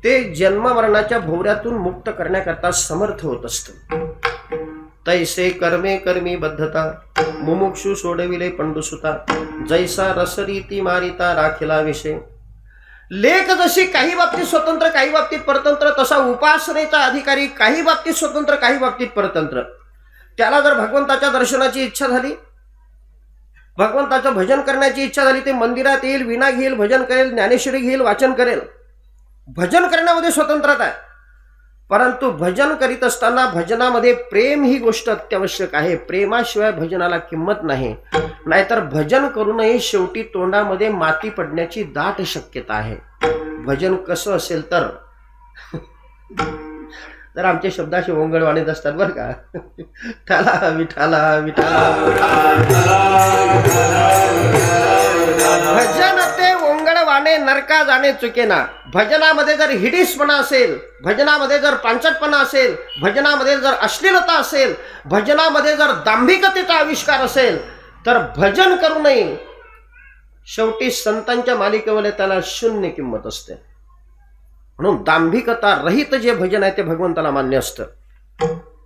ते जन्ममरणाच्या भोवऱ्यातून मुक्त करण्याकरता समर्थ होत असतं. तैसे कर्मे कर्मी बद्धता मुमुक्षु सोडविले पंडुसुता जैसा रसरीती मारिता राखिला विषय. लेख जशी काही बाबतीत स्वतंत्र काही बाबतीत परतंत्र तसा उपासनेचा अधिकारी काही बाबतीत स्वतंत्र काही बाबतीत परतंत्र. त्याला जर भगवंताच्या दर्शनाची इच्छा झाली, भगवंताचं भजन करण्याची इच्छा झाली, ते मंदिरात येईल, विणा घेईल, भजन करेल, ज्ञानेश्वरी घेईल, वाचन करेल. भजन करण्यामध्ये स्वतंत्रता आहे. परंतु भजन करीत असताना भजनामध्ये प्रेम ही गोष्ट अत्यावश्यक आहे. प्रेमाशिवाय भजनाला किंमत नाही. नाहीतर भजन करूनही शेवटी तोंडामध्ये माती पडण्याची दाट शक्यता आहे. भजन कसं असेल तर तर आमचे शब्दाशी ओंगळवाणीत असतात बरं का. त्याला विठाला विठाला भजन ते ओंगळवाणे नरका जाणे चुकेना. भजनामध्ये जर हिडीसपणा असेल, भजनामध्ये जर पांचटपणा असेल, भजनामध्ये जर अश्लीलता असेल, भजनामध्ये जर दांभिकतेचा आविष्कार असेल तर भजन करू नये. शेवटी संतांच्या मालिकेमध्ये त्याला शून्य किंमत असते. म्हणून दांभिकता रहित जे भजन आहे ते भगवंताला मान्य असतं.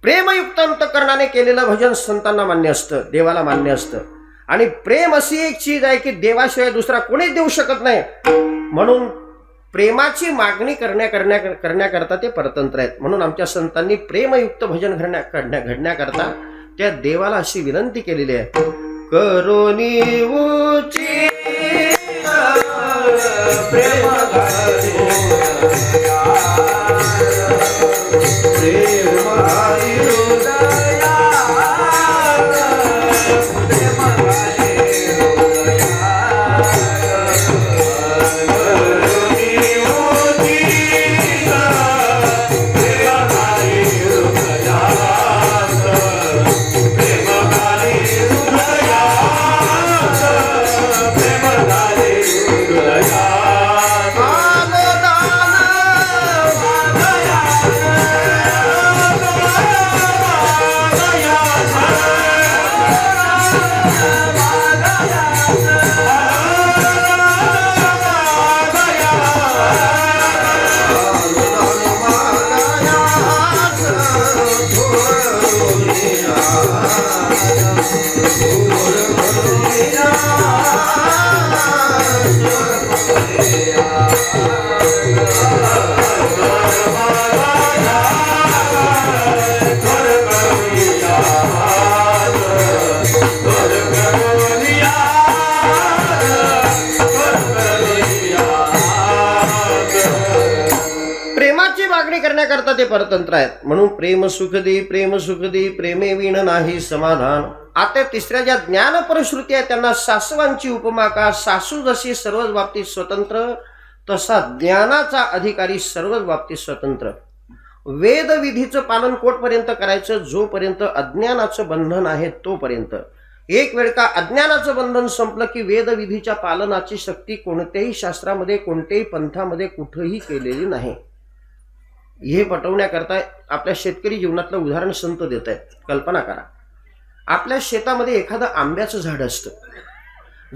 प्रेमयुक्त अंतःकरणाने केलेलं भजन संतांना मान्य असतं, देवाला मान्य असतं. आणि प्रेम अशी एक चीज आहे की देवाशिवाय दुसरा कोणीच देऊ शकत नाही. म्हणून प्रेमाची मागणी करण्याकरता ते परतंत्र आहेत. म्हणून आमच्या संतांनी प्रेमयुक्त भजन घडण्याकरता त्या देवाला अशी विनंती केलेली आहे, करोनी उची प्रेम आता ते परतंत्र आहेत. म्हणून प्रेम सुख दे प्रेमे विण नाही समाधान. आता तिसऱ्या ज्या ज्ञानपरश्रुती आहे त्यांना सासवांची उपमा का. सासू जशी सर्वच बाबतीत स्वतंत्र तसा ज्ञानाचा अधिकारी सर्वच बाबतीत स्वतंत्र. वेदविधीचं पालन कोटपर्यंत करायचं जोपर्यंत अज्ञानाचं बंधन आहे तोपर्यंत. एक वेळ का अज्ञानाचं बंधन संपलं की वेदविधीच्या पालनाची शक्ती कोणत्याही शास्त्रामध्ये कोणत्याही पंथामध्ये कुठेही केलेली नाही. हे पटवण्याकरता आपल्या शेतकरी जीवनातलं उदाहरण संत देत आहेत. कल्पना करा, आपल्या शेतामध्ये एखादं आंब्याचं झाड असतं.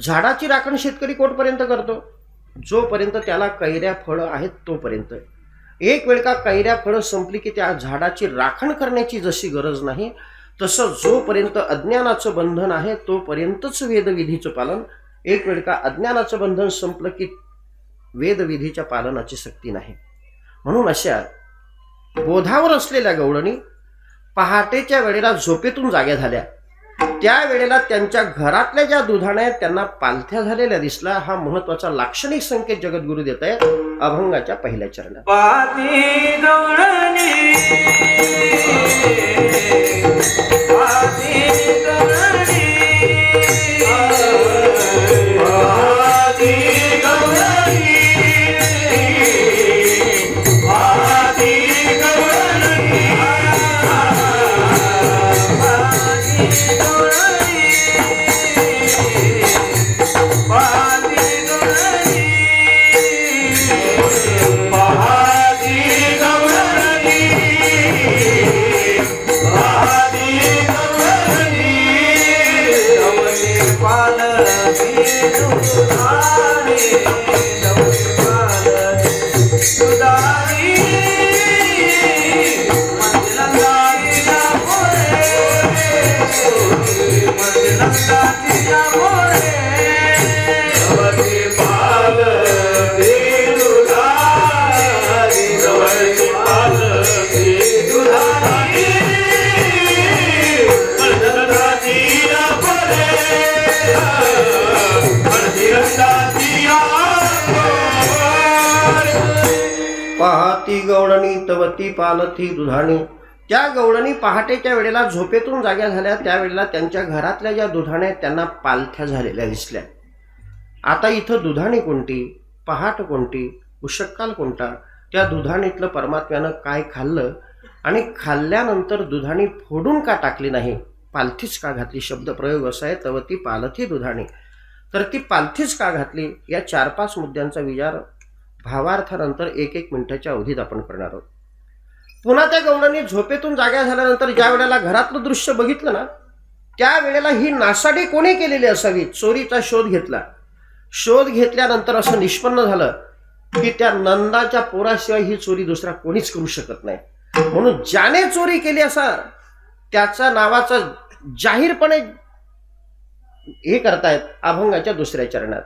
झाडाची राखण शेतकरी कोटपर्यंत करतो जोपर्यंत त्याला कैऱ्या फळं आहेत तोपर्यंत. एक वेळ का कैऱ्या फळं संपली की त्या झाडाची राखण करण्याची जशी गरज नाही तसं जोपर्यंत अज्ञानाचं बंधन आहे तोपर्यंतच वेदविधीचं पालन. एक वेळ का अज्ञानाचं बंधन संपलं की वेदविधीच्या पालनाची शक्ती नाही. म्हणून अशा बोधावर असलेल्या गवळणी पहाटेच्या वेळेला झोपेतून जाग्या झाल्या. त्यावेळेला त्यांच्या घरातल्या ज्या दुधाण्या आहेत त्यांना पालथ्या झालेल्या दिसला. हा महत्वाचा लाक्षणिक संकेत जगद्गुरु देत आहेत अभंगाच्या पहिल्या चरणात. पाहती गवळणी तवती पालथी दुधाणी. त्या गवळणी पहाटेच्या वेळेला झोपेतून जाग्या झाल्या. त्यावेळेला त्यांच्या घरातल्या ज्या दुधाण्या त्यांना पालथ्या झालेल्या दिसल्या. आता इथं दुधाणी कोणती, पहाट कोणती, उषक्काल कोणता, त्या दुधाणीतलं परमात्म्यानं काय खाल्लं आणि खाल्ल्यानंतर दुधाणी फोडून का टाकली नाही, पालथीच का घातली. शब्दप्रयोग असा आहे तवती पालथी दुधाणी. तर ती पालथीच का घातली या 4-5 मुद्द्यांचा विचार भावार्थानंतर 1-1 मिनिटाच्या अवधीत आपण करणार आहोत. पुन्हा त्या गवळणी झोपेतून जाग्या झाल्यानंतर ज्या वेळेला घरातलं दृश्य बघितलं ना त्यावेळेला ही नासाडी कोणी केलेली असावी. चोरीचा शोध घेतला. शोध घेतल्यानंतर असं निष्पन्न झालं की त्या नंदाच्या पोराशिवाय ही चोरी दुसरा कोणीच करू शकत नाही. म्हणून ज्याने चोरी केली असा त्याच्या नावाचा जाहीरपणे हे करतायत अभंगाच्या दुसऱ्या चरणात.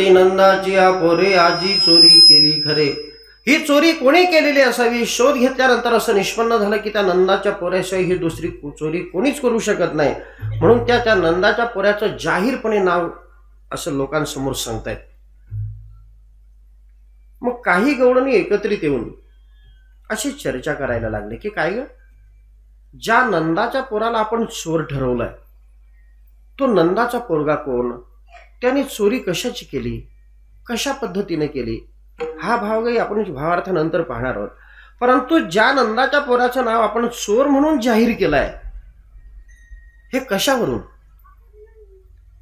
म्हणते नंदाची पोरे आजी चोरी केली खरे. ही चोरी कोणी केलेली असावी शोध घेतल्यानंतर असं निष्पन्न झालं की त्या नंदाच्या पोऱ्याशिवाय ही दुसरी चोरी कोणीच करू शकत नाही. म्हणून त्या नंदाच्या पोऱ्याचं जाहीरपणे नाव असं लोकांसमोर सांगतायत. मग काही गवळणी एकत्रित येऊन अशी चर्चा करायला लागले की काय ग, ज्या नंदाच्या पोराला आपण चोर ठरवलाय तो नंदाचा पोरगा कोण, त्याने चोरी कशाची केली, कशा पद्धतीने केली, हा भावही आपण भावार्थानंतर पाहणार आहोत. परंतु ज्या नंदाच्या पोराचं नाव आपण चोर म्हणून जाहीर केलंय हे कशावरून.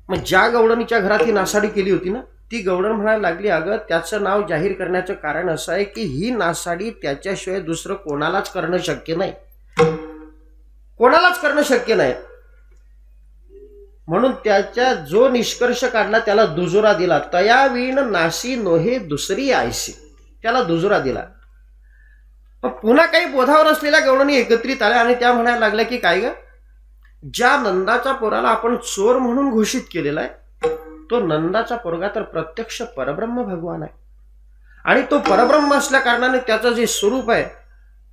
मग ज्या गवळणीच्या घरात ही नासाडी केली होती ना, ती गवळण म्हणायला लागली अगं त्याचं नाव जाहीर करण्याचं कारण असं आहे की ही नासाडी त्याच्याशिवाय दुसरं कोणालाच करणं शक्य नाही, कोणालाच करणं शक्य नाही. म्हणून त्याच्या जो निष्कर्ष काढला त्याला दुजोरा दिला. तया वीण नाशी नोहे दुसरी आयशी, त्याला दुजोरा दिला. पुन्हा काही बोधावर असलेल्या गवळणी एकत्रित आल्या आणि त्या म्हणायला लागल्या की काय ग, ज्या नंदाच्या पोराला आपण चोर म्हणून घोषित केलेला आहे तो नंदाचा पोरगा तर प्रत्यक्ष परब्रह्म भगवान आहे. आणि तो परब्रह्म असल्या कारणाने त्याचं जे स्वरूप आहे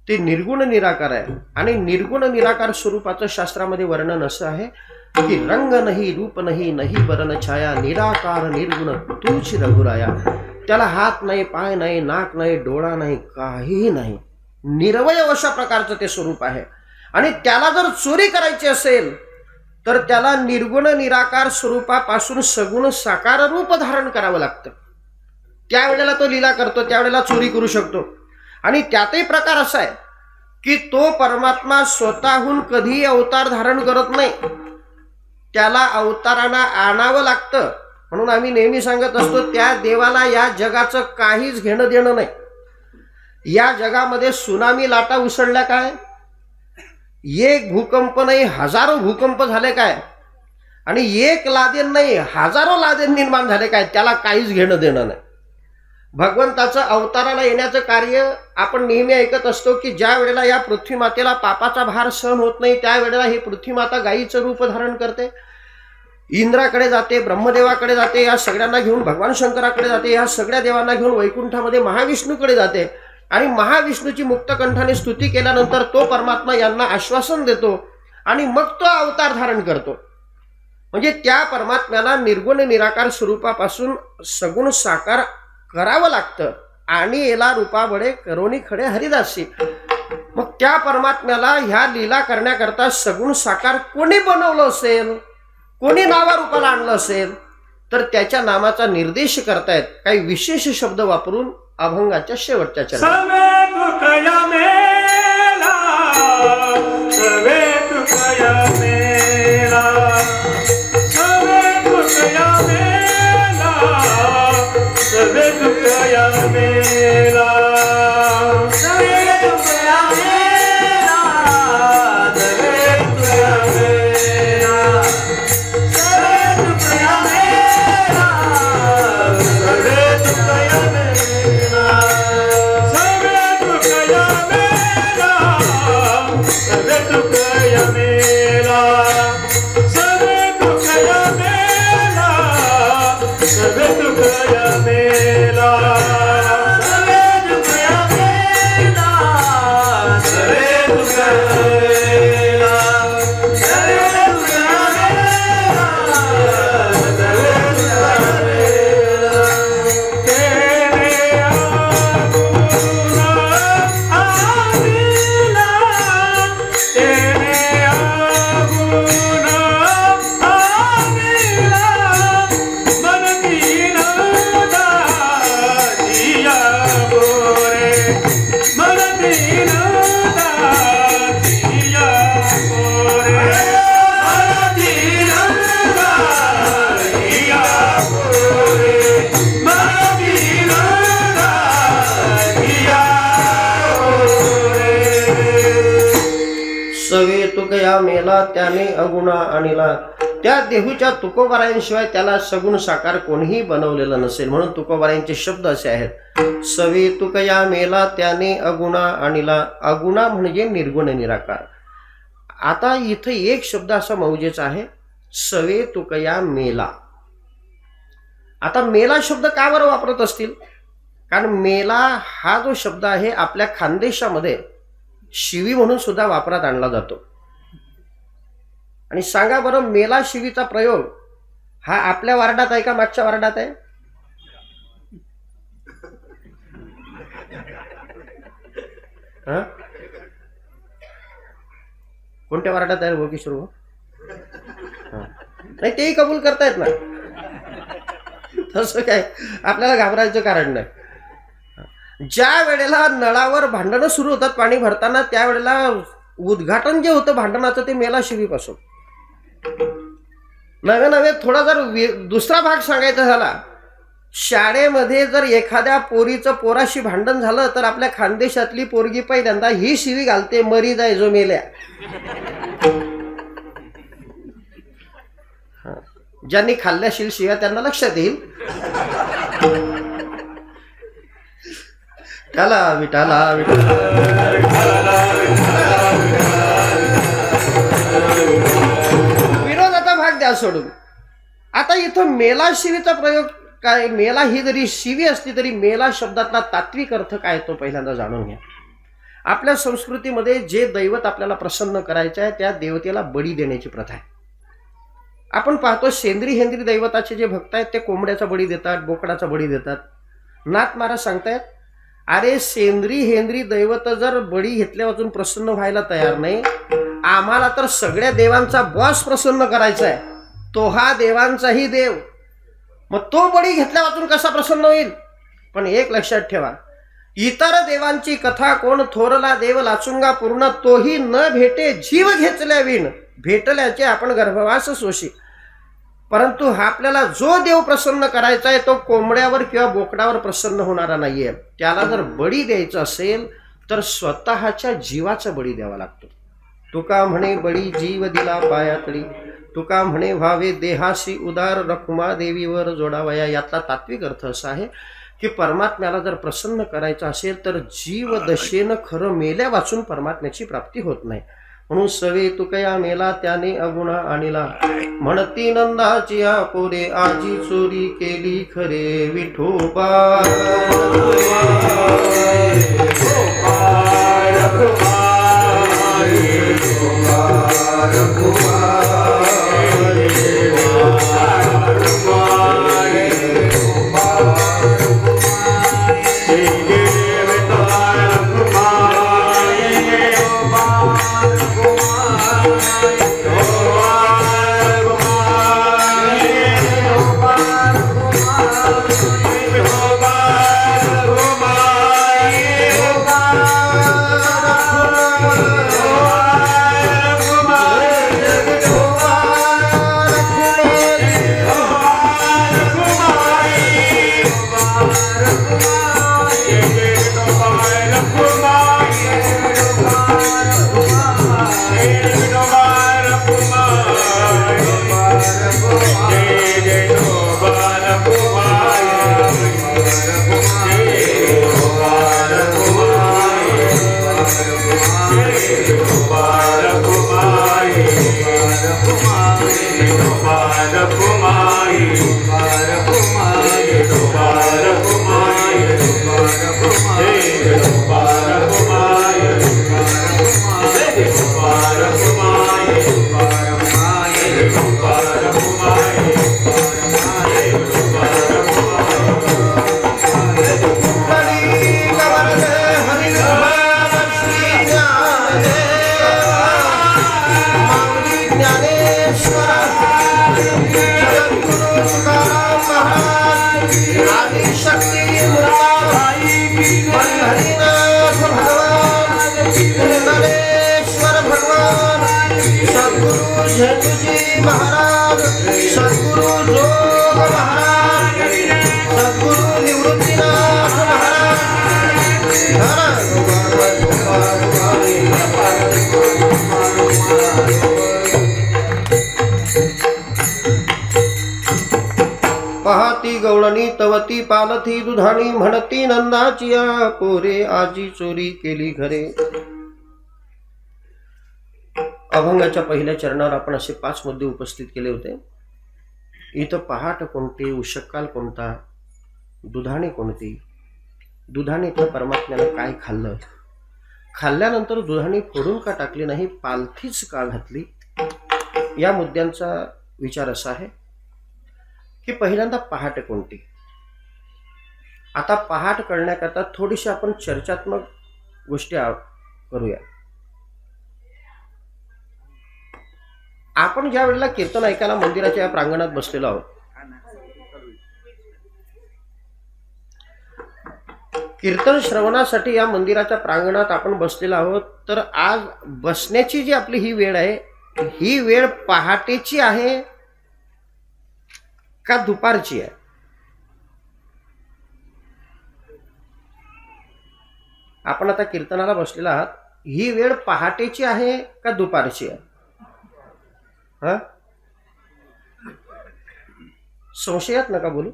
ते निर्गुण निराकार आहे. आणि निर्गुण निराकार स्वरूपाचं शास्त्रामध्ये वर्णन असं आहे की रंग नाही रूप नाही नाही वरण छाया निराकार निर्गुण तूच रघुराया. त्याला हात नाही, पाय नाही, नाक नाही, डोळा नाही, काहीही नाही, निरवयव अशा प्रकारचं ते स्वरूप आहे. आणि त्याला जर चोरी करायची असेल तर त्याला निर्गुण निराकार स्वरूपापासून सगुण साकार रूप धारण करावं लागतं. त्यावेळेला तो लीला करतो, त्यावेळेला चोरी करू शकतो. आणि त्यातही प्रकार असा आहे की तो परमात्मा स्वतःहून कधीही अवतार धारण करत नाही, त्याला अवतारांना आणावं लागतं. म्हणून आम्ही नेहमी सांगत असतो त्या देवाला या जगाचं काहीच घेणं देणं नाही. या जगामध्ये सुनामी लाटा उसळल्या काय, एक भूकंप नाही हजारो भूकंप झाले काय, आणि एक लादेन नाही हजारो लादेन निर्माण झाले काय, त्याला काहीच घेणं देणं नाही. भगवंताचं अवताराला येण्याचं कार्य आपण नेहमी ऐकत असतो की ज्या वेळेला या पृथ्वी मातेला पापाचा भार सहन होत नाही त्यावेळेला ही पृथ्वी माता गायीचं रूप धारण करते, इंद्राकडे जाते, ब्रह्मदेवाकडे जाते, या सगळ्यांना घेऊन भगवान शंकराकडे जाते, या सगळ्या देवांना घेऊन वैकुंठामध्ये महाविष्णूकडे जाते. आणि महाविष्णूची मुक्तकंठाने स्तुती केल्यानंतर तो परमात्मा यांना आश्वासन देतो आणि मग तो अवतार धारण करतो. म्हणजे त्या परमात्म्याला निर्गुण निराकार स्वरूपापासून सगुण साकार करावं लागतं. आणि याला रूपा बडे करोनी खडे हरिदासी. मग त्या परमात्म्याला ह्या लीला करण्याकरता सगुण साकार कोणी बनवलं असेल, कोणी नावारूपाला आणलं असेल तर त्याच्या नामाचा निर्देश करतायत काही विशेष शब्द वापरून अभंगाच्या शेवटच्या चरणात. सवे तुकया मेला त्याने अगुणा आणिला. त्या देहूच्या तुकोबारायांशिवाय त्याला सगुण साकार कोणीही बनवलेलं नसेल. म्हणून तुकोबारायांचे शब्द असे आहेत, सवे तुकया मेला त्याने अगुणा आणिला. अगुणा म्हणजे निर्गुण निराकार. आता इथे एक शब्द असा मौजेचा आहे, सवे तुकया मेला. आता मेला शब्द का बरं वापरत असतील? कारण मेला हा जो शब्द आहे आपल्या खानदेशामध्ये शिवी म्हणून सुद्धा वापरात आणला जातो. आणि सांगा बरं, मेला शिवीचा प्रयोग हा आपल्या वार्डात आहे का मागच्या वार्डात आहे? कोणत्या वार्डात आहे भोगेश्वर? नाही, तेही कबूल करतायत ना. तसं काय आपल्याला घाबरायचं कारण नाही. ज्या वेळेला नळावर भांडणं सुरू होतात पाणी भरताना, त्यावेळेला उद्घाटन जे होतं भांडणाचं ते मेला शिवीपासून. नव्हे नव्हे थोडा जर दुसरा भाग सांगायचा झाला, शाळेमध्ये जर एखाद्या पोरीचं पोराशी भांडण झालं तर आपल्या खानदेशातली पोरगी पहिल्यांदा ही शिवी घालते, मरी जाय जो मेल्या. ज्यांनी खाल्ल्याशील शिव्या त्यांना लक्षात येईल. विठाला विठाला विनोदाचा भाग द्या सोडून. आता इथं मेला शिवीचा प्रयोग काय? मेला ही जरी शिवी असली तरी मेला शब्दातला तात्विक अर्थ काय तो पहिल्यांदा जाणून घ्या. आपल्या संस्कृतीमध्ये जे दैवत आपल्याला प्रसन्न करायचे आहे त्या देवतेला बळी देण्याची प्रथा आहे. आपण पाहतो सेंद्री हेंद्री दैवताचे जे भक्त आहेत ते कोंबड्याचा बळी देतात, बोकडाचा बळी देतात. नाथ महाराज सांगतायत, अरे सेंद्री हेंद्री दैवत जर बळी घेतल्या वाचून प्रसन्न व्हायला तयार नाही, आम्हाला तर सगळ्या देवांचा बॉस प्रसन्न करायचा आहे, तो हा देवांचाही देव, मग तो बळी घेतल्या वाचून कसा प्रसन्न होईल? पण एक लक्षात ठेवा, इतर देवांची कथा कोण थोरला देव लाचुंगा पूर्ण, तोही न भेटे जीव घेतल्या विण, भेटल्याचे आपण गर्भवास सोशी. परंतु हा आपल्याला जो देव प्रसन्न करायचा आहे तो कोंबड्यावर किंवा बोकडावर प्रसन्न होणारा नाहीये. त्याला जर बळी द्यायचा असेल तर स्वतःच्या जीवाचा बळी द्यावा लागतो. तुका म्हणे बळी जीव दिला पायातळी, तुका म्हणे व्हावे देहाशी उदार, रखुमा देवीवर जोडावया. यातला तात्विक अर्थ असा आहे की परमात्म्याला जर प्रसन्न करायचं असेल तर जीव दशेनं खरं मेल्या वाचून परमात्म्याची प्राप्ती होत नाही. म्हणून सवे तुकया मेला त्याने अगुणा आणिला, म्हणती नंदाची पोरे आजी चोरी केली खरे विठोबा. महाराज सद्गुरु जोग महाराज, सद्गुरु निवृत्तीनाथ महाराज. पाहती गवळणी तवती पालथी दुधाणी, म्हणती नंदाची पोरे आजी चोरी केली घरे. अभंगाच्या पहिल्या चरणावर आपण असे 5 मुद्दे उपस्थित केले होते. इथं पहाट कोणती, उषक्काल कोणता, दुधाणी कोणती, दुधाणीतलं परमात्म्यानं काय खाल्लं, खाल्ल्यानंतर दुधाणी फोडून का टाकली नाही, पालथीच का घातली, या मुद्द्यांचा विचार असा आहे की पहिल्यांदा पहाट कोणती. आता पहाट करण्याकरता थोडीशी आपण चर्चात्मक गोष्टी करूया. आपण ज्या वेळेला कीर्तन ऐकायला मंदिराच्या या प्रांगणात बसलेलो आहोत, कीर्तन श्रवणासाठी या मंदिराच्या प्रांगणात आपण बसलेलो आहोत, तर आज बसण्याची जी आपली ही वेळ आहे, ही वेळ पहाटेची आहे का दुपारची आहे? आपण आता कीर्तनाला बसलेला आहात, ही वेळ पहाटेची आहे का दुपारची आहे? हा, संशयात नका बोलू.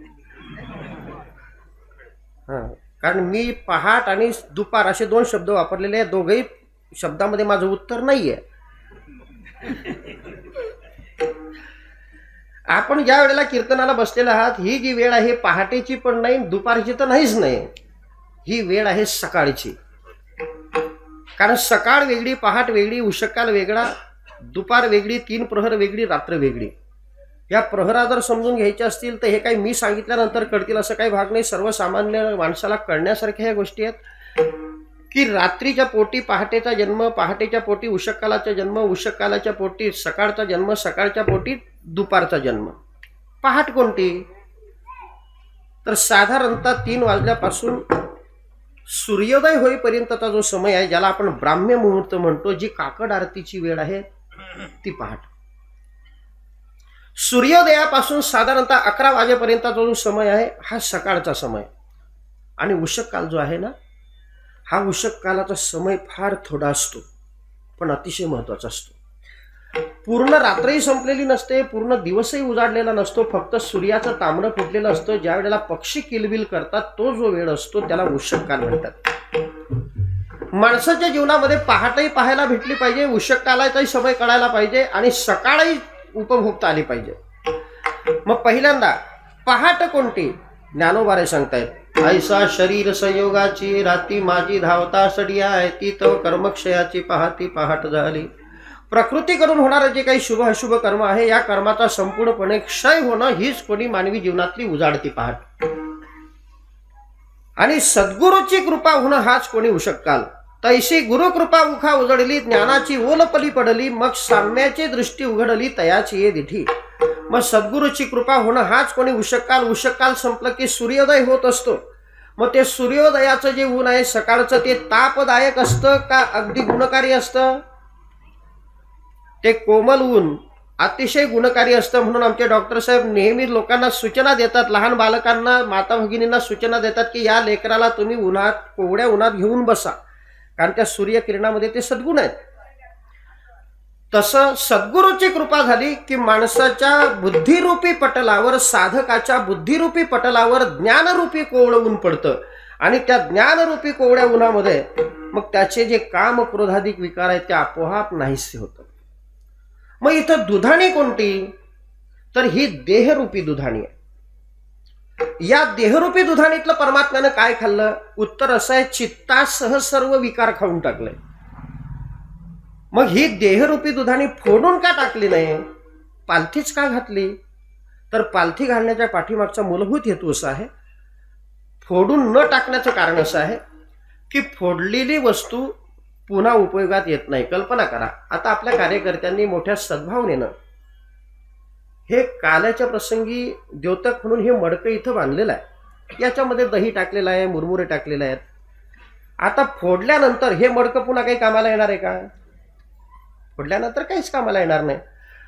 हा, कारण मी पहाट आणि दुपार असे दोन शब्द वापरलेले आहेत. दोघही शब्दामध्ये माझं उत्तर नाहीये. आपण ज्या वेळेला कीर्तनाला बसलेला आहात, ही जी वेळ आहे पहाटेची पण नाही, दुपारची तर नाहीच नाही, ही वेळ आहे सकाळची. कारण सकाळ वेगळी, पहाट वेगळी, उषक्काल वेगळा, दुपार वेगळी, 3 प्रहर वेगळी, रात्र वेगळी. या प्रहरा जर समजून घ्यायच्या असतील तर हे काही मी सांगितल्यानंतर कळतील असं काही भाग नाही. सर्वसामान्य माणसाला कळण्यासारख्या ह्या गोष्टी आहेत की रात्रीच्या पोटी पहाटेचा जन्म, पहाटेच्या पोटी उषक्कालाचा जन्म, उषक्कालाच्या पोटी सकाळचा जन्म, सकाळच्या पोटी दुपारचा जन्म. पहाट कोणती? तर साधारणतः 3 वाजल्यापासून सूर्योदय होईपर्यंतचा जो समय आहे, ज्याला आपण ब्राह्म्य मुहूर्त म्हणतो, जी काकड आरतीची वेळ आहे, ती पहाट. सूर्योदयापासून साधारणतः 11 वाजेपर्यंतचा जो समय आहे, हा सकाळचा समय. आणि उषक्काल जो आहे ना, हा उषक्कालाचा समय फार थोडा असतो पण अतिशय महत्वाचा असतो. पूर्ण रात्रही संपलेली नसते, पूर्ण दिवसही उजाडलेला नसतो, फक्त सूर्याचं तांबडं फुटलेलं असतं. ज्या वेळेला पक्षी किलबिल करतात तो जो वेळ असतो त्याला उषक्काल म्हणतात. माणसाच्या जीवनामध्ये पहाटही पाहायला भेटली पाहिजे, उषक्कालाचाही समय कळायला पाहिजे आणि सकाळही उपभोगता आली पाहिजे. मग पहिल्यांदा पहाट कोणती? ज्ञानोबारे सांगतायत, ऐसा शरीर संयोगाची राती माझी धावता सडिया, ती तो कर्मक्षयाची पाहती पहाट झाली. प्रकृती करून होणारं जे काही शुभ अशुभ कर्म आहे, या कर्माचा संपूर्णपणे क्षय होणं हीच कोणी मानवी जीवनातली उजाडती पहाट. आणि सद्गुरूची कृपा होणं हाच कोणी उषक्काल. तैशी गुरुकृपा उखा उजडली, ज्ञानाची ओलपली पडली, मग साम्याची दृष्टी उघडली, तयाची ये दिठी. मग सद्गुरूची कृपा होणं हाच कोणी उषक्काल. उषक्काल संपलं की सूर्योदय होत असतो. मग ते सूर्योदयाचं जे ऊन आहे सकाळचं, ते तापदायक असतं का अगदी गुणकारी असतं? ते कोमल ऊन अतिशय गुणकारी असतं. म्हणून आमचे डॉक्टर साहेब नेहमी लोकांना सूचना देतात, लहान बालकांना, माता भगिनींना सूचना देतात की या लेकराला तुम्ही उन्हात, कोवड्या उन्हात घेऊन बसा, कारण त्या सूर्यकिरणामध्ये ते सद्गुण आहेत. तसं सद्गुरूची कृपा झाली की माणसाच्या बुद्धिरूपी पटलावर, साधकाच्या बुद्धिरूपी पटलावर ज्ञानरूपी कोवळं ऊन पडतं. आणि त्या ज्ञानरूपी कोवड्या उन्हामध्ये मग त्याचे जे काम क्रोधाधिक विकार आहेत ते आपोआप नाहीसे होतं. मग इथं दुधाणी कोणती? तर ही देहरूपी दुधाणी आहे. या देहरूपी दुधाणीतलं परमात्म्यानं काय खाल्लं? उत्तर असं आहे, चित्तासह सर्व विकार खाऊन टाकले. मग ही देहरूपी दुधाणी फोडून का टाकली नाही? पालथीच का घातली? तर पालथी घालण्याच्या पाठीमागचा मूलभूत हेतू असा आहे, फोडून न टाकण्याचं कारण असं आहे की फोडलेली वस्तू पुन्हा उपयोगात येत नाही. कल्पना करा, आता आपल्या कार्यकर्त्यांनी मोठ्या सद्भावनेनं हे काल्याच्या प्रसंगी द्योतक म्हणून हे मडकं इथं बांधलेलं आहे. याच्यामध्ये दही टाकलेलं आहे, मुरमुरे टाकलेले आहेत. आता फोडल्यानंतर हे मडकं पुन्हा काही कामाला येणार आहे का? फोडल्यानंतर काहीच कामाला येणार नाही.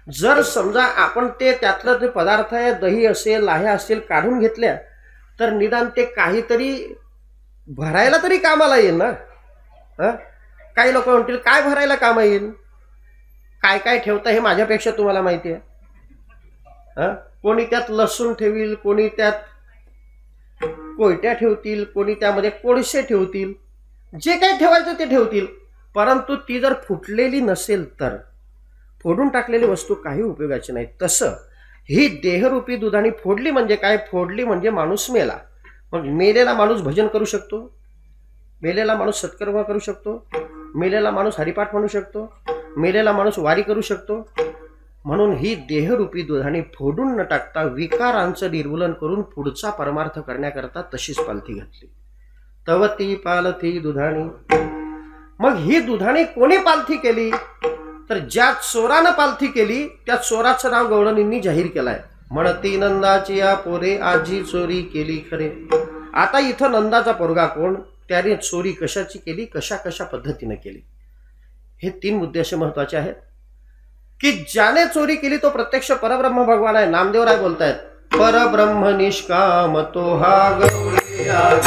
जर समजा आपण ते त्यातलं जे पदार्थ आहे, दही असेल, लाह्या असेल, काढून घेतल्या, तर निदान ते काहीतरी भरायला तरी कामाला येईल ना. काही लोक म्हणतील काय भरायला काम येईल? काय काय ठेवता हे माझ्यापेक्षा तुम्हाला माहिती आहे. कोणी त्यात लसूण ठेवील, कोणी त्यात कोयत्या ठेवतील, कोणी त्यामध्ये कोळसे ठेवतील, जे काही ठेवायचं ते ठेवतील. परंतु ती जर फुटलेली नसेल तर फोडून टाकलेली वस्तू काही उपयोगाची नाही. तसं ही देहरूपी दुधाने फोडली म्हणजे काय? फोडली म्हणजे माणूस मेला. मग मेलेला माणूस भजन करू शकतो, मेलेला माणूस सत्कर्म करू शकतो, मेलेला माणूस हरिपाठ म्हणू शकतो, मेलेला माणूस वारी करू शकतो. म्हणून ही देहरूपी दुधाने फोडून न टाकता विकारांचं निर्मूलन करून पुढचा परमार्थ करण्याकरता तशीच पालथी घातली. तव ती पालथी दुधाने. मग ही दुधाने कोणी पालथी केली? तर ज्या चोरानं पालथी केली त्या चोराचं नाव गवळणींनी जाहीर केलंय. म्हणती नंदाची या पोरे आजी चोरी केली खरे. आता इथं नंदाचा पोरगा कोण, त्याने चोरी कशाची केली, कशा कशा पद्धतीने केली, हे 3 मुद्दे असे महत्वाचे आहेत की ज्याने चोरी केली तो प्रत्यक्ष परब्रह्म भगवान आहे. नामदेवराय बोलतायत, परब्रह्म निष्काम तो हा गवळी आहे.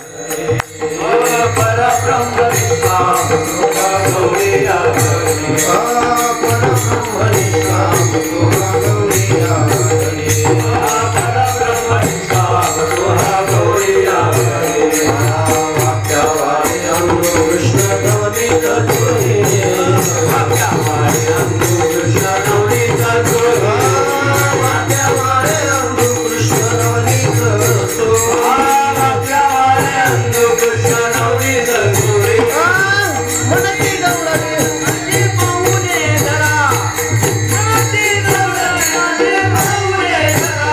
परब्रह्म निष्काम तो हा गवळी आहे. परब्रह्म निष्काम तो हा गवळी आहे. परब्रह्म निष्काम तो हा गवळी आहे. वाक्यावारे अंगो कृष्ण गवळी करुणी. वाक्यावारे अंगो कृष्ण गवळी करुणी. वाक्यावारे अंगो कृष्ण गवळी करुणी. वाक्यावारे अंगो कृष्ण गवळी करुणी. म्हणती गवळणी आणि पाहुणे जरा. म्हणती गवळणी आणि पाहुणे जरा.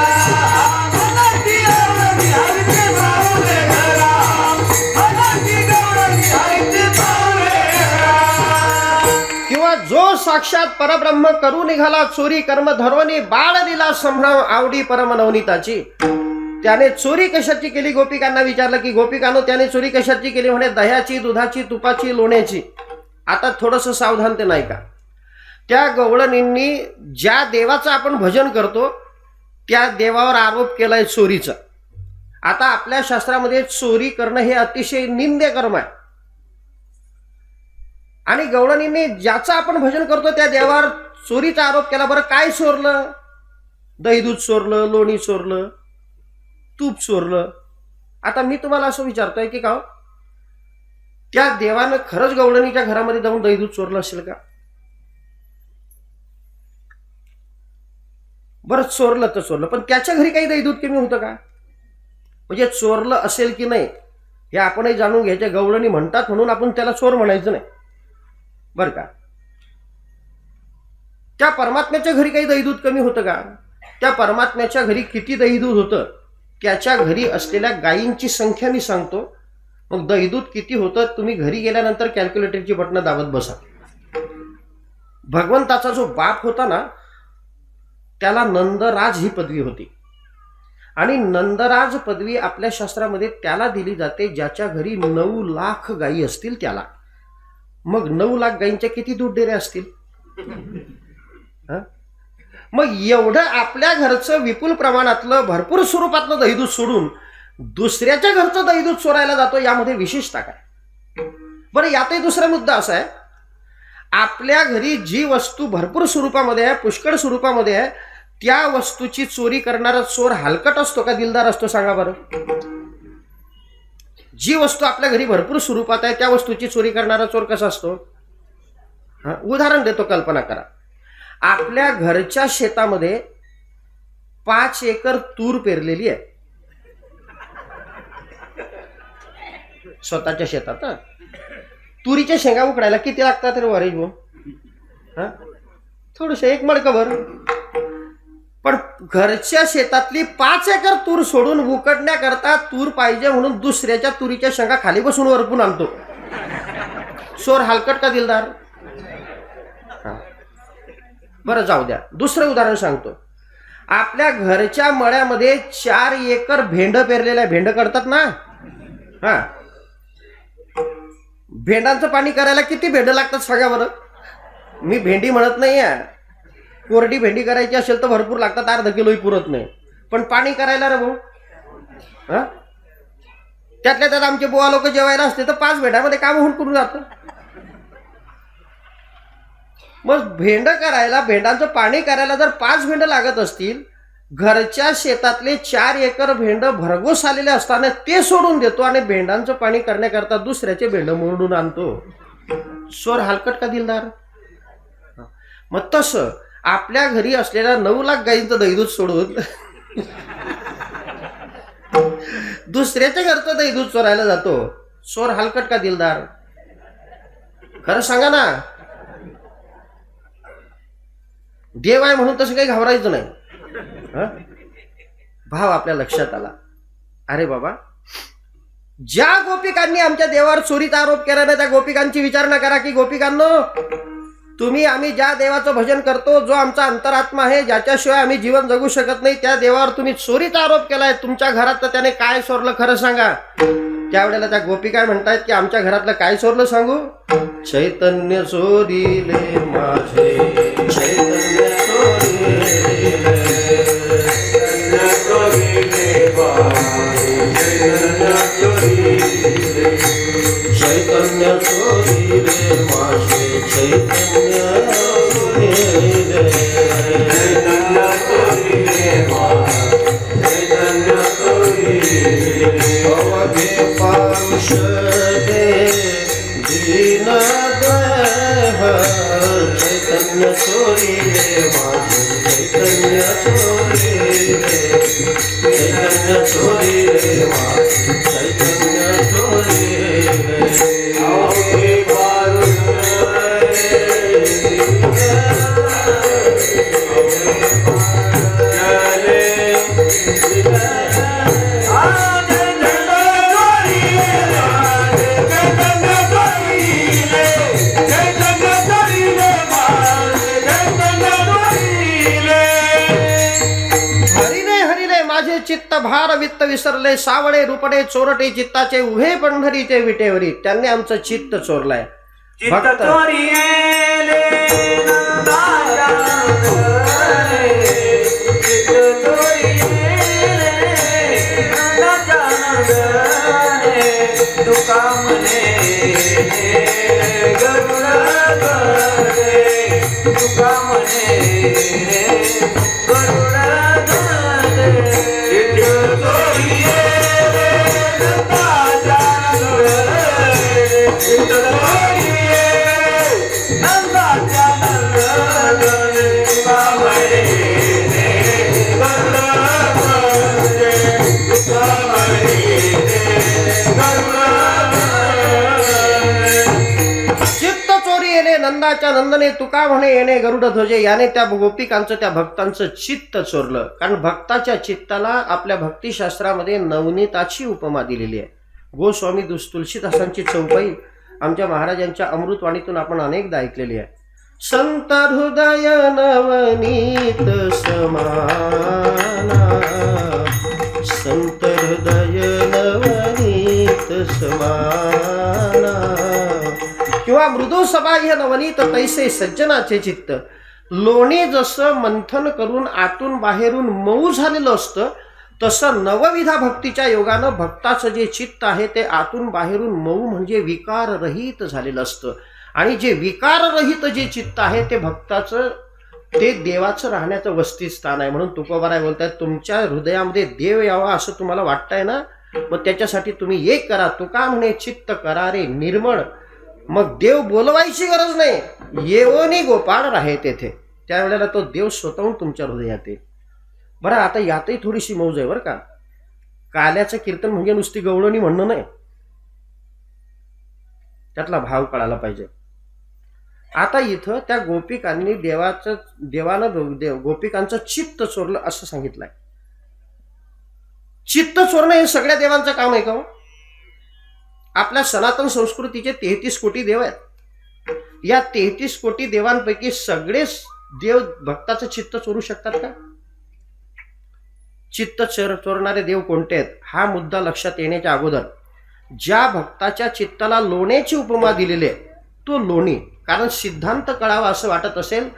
म्हणती गवळणी आणि पाहुणे जरा. म्हणती गवळणी आणि पाहुणे जरा. किंवा जो साक्षात परब्रह्म करू निघाला चोरी कर्म धर्वणी बाळ दिला संभ्रम आवडी परमनवनीताची. त्याने चोरी कशाची केली? गोपिकांना विचारलं की गोपिकांनो त्याने चोरी कशाची केली? म्हणे दह्याची, दुधाची, तुपाची, लोण्याची. आता थोडंसं सावधान ते नाही का? त्या गवळणींनी ज्या देवाचं आपण भजन करतो त्या देवावर आरोप केलाय चोरीचा. आता आपल्या शास्त्रामध्ये चोरी करणं हे अतिशय निंद्य कर्म आहे. आणि गवळणींनी ज्याचं आपण भजन करतो त्या देवावर चोरीचा आरोप केला. बरं काय चोरलं? दही दूध चोरलं, लोणी चोरलं, तूप चोरलं. आता मी तुम्हाला असं विचारतोय की का त्या देवानं खरंच गवळणीच्या घरामध्ये जाऊन दही दूध चोरलं असेल का? बरं चोरलं तर चोरलं, पण त्याच्या घरी काही दही दूध कमी होतं का? म्हणजे चोरलं असेल की नाही हे आपणही जाणून घ्यायचे. गवळणी म्हणतात म्हणून आपण त्याला चोर म्हणायचं नाही बर का. त्या परमात्म्याच्या घरी काही दही दूध कमी होतं का? त्या परमात्म्याच्या घरी किती दही दूध होतं त्याच्या घरी असलेल्या गायींची संख्या मी सांगतो. मग दही दूध किती होतं तुम्ही घरी गेल्यानंतर कॅल्क्युलेटरची बटणं दाबत बसा. भगवंताचा जो बाप होता ना त्याला नंदराज ही पदवी होती. आणि नंदराज पदवी आपल्या शास्त्रामध्ये त्याला दिली जाते ज्याच्या घरी 9 लाख गायी असतील त्याला. मग 9 लाख गायींच्या किती दूध डेरे असतील? मग एवढं आपल्या घरचं विपुल प्रमाणातलं भरपूर स्वरूपातलं दही दूध सोडून दुसऱ्याच्या घरचं दही दूध चोरायला जातो, यामध्ये विशेषता काय? बरं यातही दुसरा मुद्दा असा आहे, आपल्या घरी जी वस्तू भरपूर स्वरूपामध्ये आहे, पुष्कळ स्वरूपामध्ये आहे, त्या वस्तूची चोरी करणारा चोर हलकट असतो का दिलदार असतो? सांगा बरं. जी वस्तू आपल्या घरी भरपूर स्वरूपात आहे त्या वस्तूची चोरी करणारा चोर कसा असतो? उदाहरण देतो, कल्पना करा. आपल्या घरच्या शेतामध्ये 5 एकर तूर पेरलेली आहे. स्वतःच्या शेतात तुरीच्या शेंगा उकडायला किती लागतात रे वारेश भाऊ? थोडस एक मडकभर. पण घरच्या शेतातली 5 एकर तूर सोडून उकडण्याकरता तूर पाहिजे म्हणून दुसऱ्याच्या तुरीच्या शेंगा खाली बसून वरपून आणतो. चोर हलकट का दिलदार? बरं जाऊ द्या, दुसरं उदाहरण सांगतो. आपल्या घरच्या मळ्यामध्ये 4 एकर भेंड पेरलेलं आहे. भेंड करतात ना, भेंडांचं पाणी करायला किती भेंड लागतात सांगा बरं. मी भेंडी म्हणत नाही आहे, कोरडी भेंडी करायची असेल तर भरपूर लागतात, अर्धा किलोही पुरत नाही. पण पाणी करायला रे भाऊ, त्यातल्या त्यात आमचे बुवा लोक जेवायला असते तर 5 भेंड्यामध्ये काम होऊन करून जातं. मग भेंड करायला, भेंडांचं पाणी करायला जर 5 भेंड लागत असतील, घरच्या शेतातले 4 एकर भेंड भरघोस आलेले असताना ते सोडून देतो आणि भेंडांचं पाणी करण्याकरता दुसऱ्याचे भेंड मोडून आणतो. चोर हलकट का दिलदार? मग तसं आपल्या घरी असलेल्या 9 लाख गायींचं दहीदूध सोडून दुसऱ्याच्या घरचं दहीदूध चोरायला जातो. चोर हलकट का दिलदार? खरं सांगा ना. देव आहे म्हणून तसं काही घाबरायचं नाही. भाव आपल्या लक्षात आला. अरे बाबा, ज्या गोपिकांनी आमच्या देवावर चोरीचा आरोप केला ना, त्या गोपिकांची विचारणा करा की गोपिकांनो, तुम्ही आम्ही ज्या देवाचं भजन करतो, जो आमचा अंतरात्मा आहे, ज्याच्याशिवाय आम्ही जीवन जगू शकत नाही, त्या देवावर तुम्ही चोरीचा आरोप केलाय. तुमच्या घरात तर त्याने काय चोरलं खरं सांगा. त्यावेळेला त्या गोपिका म्हणतायत की आमच्या घरातलं काय चोरलं सांगू. चैतन्य चोरीले माझे, चैतन्य चोरीले, चैतन्य चोरीले माझे, चैतन्य चोरीले, चैतन्य चोरीले चैतन्य चोरीले, अवघे पारुषदे दीन देह, चैतन्य चोरीले माझे, चैतन्य चोरीले, चैतन्य चोरीले माझे, चैतन्य चोरीले, अवघे पारुषदे चित्त भार वित्त विसरले, सावळे रुपडे चोरटे चित्ताचे, उभे पंढरीचे विटेवरी. त्यांनी आमचं चित्त चोरलाय. भक्त नंदाच्या नंदने तुका म्हणे येणे गरुड ध्वजे. याने त्या गोपिकांचं, त्या भक्तांचं चित्त चोरलं. कारण भक्ताच्या चित्ताला आपल्या भक्तिशास्त्रामध्ये नवनीताची उपमा दिलेली आहे. गोस्वामी तुलसीदासांची चौपाई आमच्या महाराजांच्या अमृतवाणीतून आपण अनेकदा ऐकलेली आहे. संत हृदय नवनीत समाना, संत हृदय नवनीत समाना, किंवा मृदू सबाह्य नवनीत तैसे सज्जनाचे चित्त. लोणी जसं मंथन करून आतून बाहेरून मऊ झालेलं असतं, तसं नवविधा भक्तीच्या योगानं भक्ताचं जे चित्त आहे ते आतून बाहेरून मऊ म्हणजे विकाररहित झालेलं असतं. आणि जे विकाररहित जे चित्त आहे ते भक्ताचं, ते देवाचं राहण्याचं वस्ती स्थान आहे. म्हणून तुकोबाराय बोलतात, तुमच्या हृदयामध्ये देव यावा असं तुम्हाला वाटतंय ना, मग त्याच्यासाठी तुम्ही एक करा. तुका म्हणे चित्त करारे निर्मळ. मग देव बोलवायची गरज नाही, येवोनी गोपाळ राहे तेथे. त्यावेळेला तो देव स्वतःहून तुमच्या हृदयात येईल. बरं, आता यातही थोडीशी मौज आहे बरं का. काल्याचं कीर्तन म्हणजे नुसती गवळणी म्हणणं नाही, त्यातला भाव कळायला पाहिजे. आता इथं त्या गोपिकांनी देवानं गोपिकांचं चित्त चोरलं असं सांगितलंय. चित्त चोरणं हे सगळ्या देवांचं काम आहे का? आपल्या सनातन संस्कृतीचे 33 कोटी देव आहेत. या 33 कोटी देवांपैकी सगळेच देव भक्ताचं चित्त चोरू शकतात का? चित्त चोरणारे देव कोणते आहेत हा मुद्दा लक्षात येण्याच्या अगोदर ज्या भक्ताच्या चित्ताला लोण्याची उपमा दिलेली आहे तो लोणी. कारण सिद्धांत कळावा असं वाटत असेल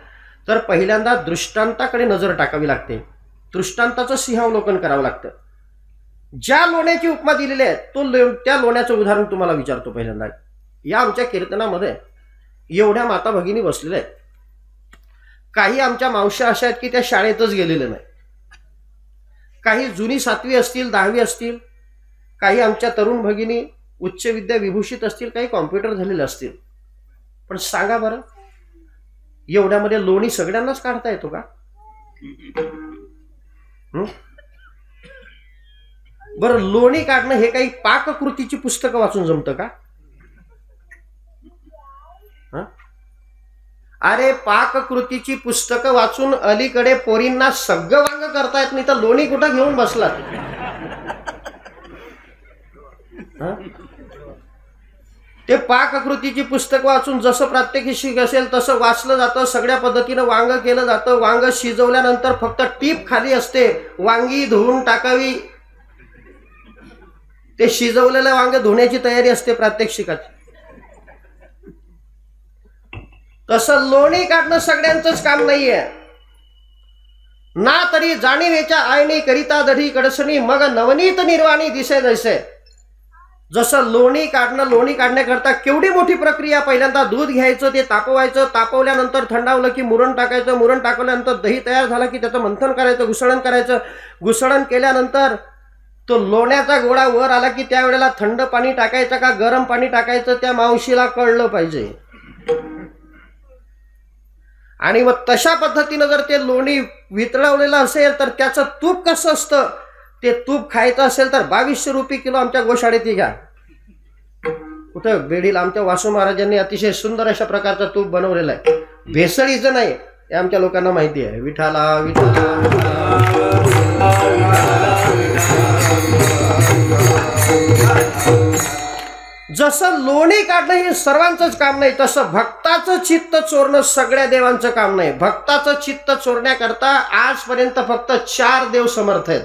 तर पहिल्यांदा दृष्टांताकडे नजर टाकावी लागते, दृष्टांताचं सिंहावलोकन करावं लागतं. ज्या लोण्याची उपमा दिलेली आहे त्या लोण्याचं उदाहरण तुम्हाला विचारतो. पहिल्यांदा या आमच्या कीर्तनामध्ये एवढ्या माता भगिनी बसलेल्या आहेत. काही आमच्या मावश्या अशा आहेत की त्या शाळेतच गेलेल्या नाही, काही जुनी 7वी असतील 10वी असतील, काही आमच्या तरुण भगिनी उच्च विद्या विभूषित असतील, काही कॉम्प्युटर झालेले असतील. पण सांगा बरं, एवढ्यामध्ये लोणी सगळ्यांनाच काढता येतो का? बरं, लोणी काढणं हे काही पाककृतीची पुस्तकं वाचून जमतं का? अरे पाककृतीची पुस्तकं वाचून अलीकडे पोरींना सगळं वांग करता येत नाही, तर लोणी कुठं घेऊन बसलात? ते पाककृतीची पुस्तक वाचून जसं प्रात्यक्षिक असेल तसं वाचलं जातं, सगळ्या पद्धतीनं वांग केलं जातं. वांग शिजवल्यानंतर फक्त टीप खाली असते, वांगी धुवून टाकावी. ते शिजवलेलं वांग धुण्याची तयारी असते प्रात्यक्षिकाची. तसं लोणी काढणं सगळ्यांचंच काम नाहीये ना. तरी जाणीवेच्या आयणी करिता दढी कडसणी मग नवनीत निर्वाणी दिसे जैसे. जसं लोणी काढण्याकरता केवढी मोठी प्रक्रिया. पहिल्यांदा दूध घ्यायचं, ते तापवायचं, तापवल्यानंतर थंडावलं की मुरण टाकायचं, मुरण टाकल्यानंतर दही तयार झालं की त्याचं मंथन करायचं, घुसळण करायचं. घुसळण केल्यानंतर तो लोण्याचा गोळा वर आला की त्यावेळेला थंड पाणी टाकायचं का गरम पाणी टाकायचं त्या मावशीला कळलं पाहिजे. आणि मग तशा पद्धतीनं जर ते लोणी वितळवलेलं असेल तर त्याचं तूप कसं असतं, ते तूप खायचं असेल तर 2200 रुपये किलो आमच्या गोशाळेत घ्या. कुठं बेडीला आमच्या वासू महाराजांनी अतिशय सुंदर अशा प्रकारचं तूप बनवलेलं आहे. भेसळीचं नाही, हे आमच्या लोकांना माहिती आहे. विठाला जसं लोणी काढणं हे सर्वांचंच काम नाही, तसं भक्ताचं चित्त चोरणं सगळ्या देवांचं काम नाही. भक्ताचं चित्त चोरण्याकरता आजपर्यंत फक्त 4 देव समर्थ आहेत.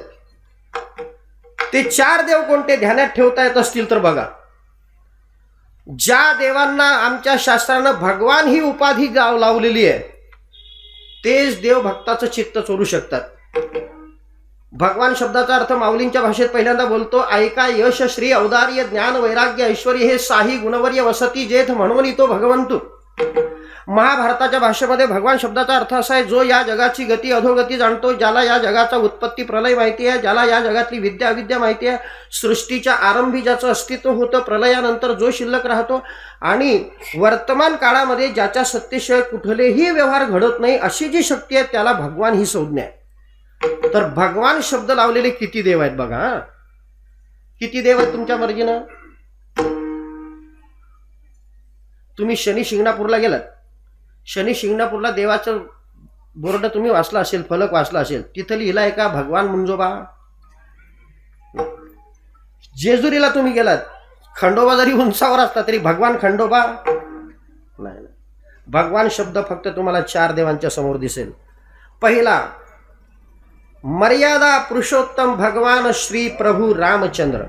ते 4 देव कोणते ध्यानात ठेवता येत असतील तर बघा. ज्या देवांना आमच्या शास्त्रानं भगवान ही उपाधी लावलेली आहे तेच देव भक्ताचं चित्त चोरू शकतात. भगवान शब्दाचा अर्थ माऊलींच्या भाषेत पहिल्यांदा बोलतो, ऐका यश श्री औदार्य ज्ञान वैराग्य ऐश्वर हे साही गुणवर्य वसती जेथ म्हणून तो भगवंतू. महाभारताच्या भाषेमध्ये भगवान शब्दाचा अर्थ असा आहे, जो या जगाची गती अधोगती जाणतो, ज्याला या जगाचा उत्पत्ती प्रलय माहिती आहे, ज्याला या जगातली विद्या अविद्या माहिती आहे, सृष्टीच्या आरंभी ज्याचं अस्तित्व होतं, प्रलयानंतर जो शिल्लक राहतो आणि वर्तमान काळामध्ये ज्याच्या सत्तेशिवाय कुठलेही व्यवहार घडत नाही अशी जी शक्ती आहे त्याला भगवान ही संज्ञा आहे. तर भगवान शब्द लावलेले किती देव आहेत बघा. किती देव आहेत तुमच्या मर्जीनं. तुम्ही शनी शिंगणापूरला गेलात, शनी शिंगणापूरला देवाचं बोर्ड तुम्ही वाचला असेल, फलक वाचला असेल, तिथं लिहिला आहे का भगवान मुंजोबा. जेजुरीला तुम्ही गेलात, खंडोबा जरी उंचावर असला तरी भगवान खंडोबा नाही. भगवान शब्द फक्त तुम्हाला 4 देवांच्या समोर दिसेल. पहिला मर्यादा पुरुषोत्तम भगवान श्री प्रभू रामचंद्र.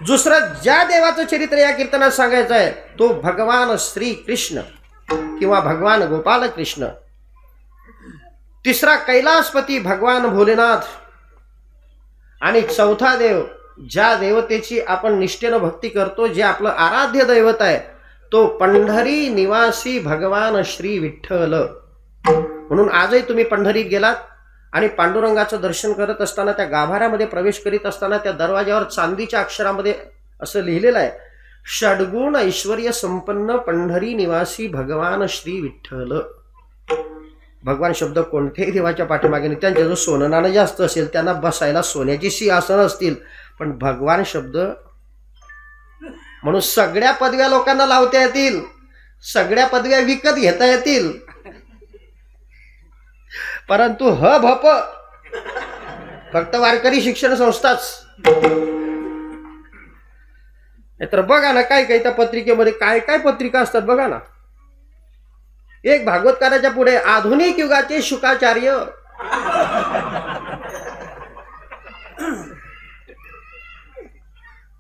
दुसरं ज्या देवाचं चरित्र या कीर्तनात सांगायचं आहे तो भगवान श्री कृष्ण किंवा भगवान गोपाल कृष्ण. तिसरा कैलासपती भगवान भोलेनाथ. आणि चौथा देव ज्या देवतेची आपण निष्ठेनं भक्ती करतो, जे आपलं आराध्य दैवत आहे, तो पंढरी निवासी भगवान श्री विठ्ठल. म्हणून आजही तुम्ही पंढरीत गेलात आणि पांडुरंगाचं दर्शन करत असताना त्या गाभाऱ्यामध्ये प्रवेश करीत असताना त्या दरवाजावर चांदीच्या अक्षरामध्ये असं लिहिलेलं आहे, षड्गुण ऐश्वर्य संपन्न पंढरी निवासी भगवान श्री विठ्ठल. भगवान शब्द कोणत्याही देवाच्या पाठीमागे नाही. त्यांच्या जो सोनं नाणं जास्त असेल त्यांना बसायला सोन्याची सिंहासनं असतील, पण भगवान शब्द म्हणून सगळ्या पदव्या लोकांना लावता येतील, सगळ्या पदव्या विकत घेता येतील, परंतु भप फक्त वारकरी शिक्षण संस्थाच. तर बघा ना काय काय त्या पत्रिकेमध्ये काय काय पत्रिका असतात बघा ना. एक भागवतकाराच्या पुढे आधुनिक युगाचे शुकाचार्य.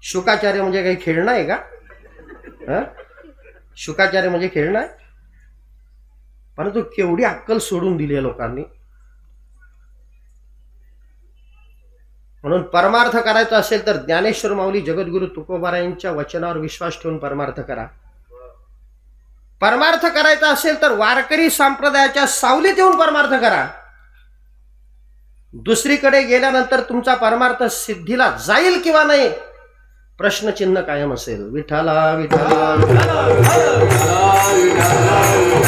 शुकाचार्य म्हणजे काही खेळणं आहे का? शुकाचार्य म्हणजे खेळणं आहे. परंतु केवढी अक्कल सोडून दिली आहे लोकांनी. म्हणून परमार्थ करायचा असेल तर ज्ञानेश्वर माऊली जगद्गुरु तुकोबारायांच्या वचनावर विश्वास ठेवून परमार्थ करा. परमार्थ करायचा असेल तर वारकरी संप्रदायाच्या सावलीत येऊन परमार्थ करा. दुसरीकडे गेल्यानंतर तुमचा परमार्थ सिद्धीला जाईल किंवा नाही प्रश्नचिन्ह कायम असेल. विठ्ठला विठ्ठला विठ्ठला विठ्ठला विठ्ठला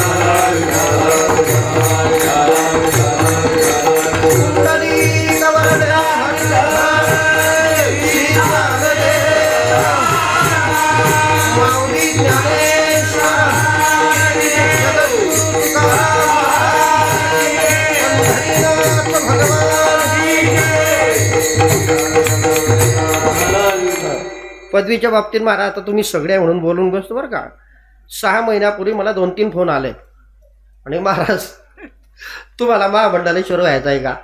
पदवीच्या बाबतीत महाराज आता तुम्ही सगळे म्हणून बोलून बसतो बरं का. 6 महिन्यापूर्वी मला 2-3 फोन आले आणि महाराज तुम्हाला महामंडलेश्वर व्हायचं आहे का.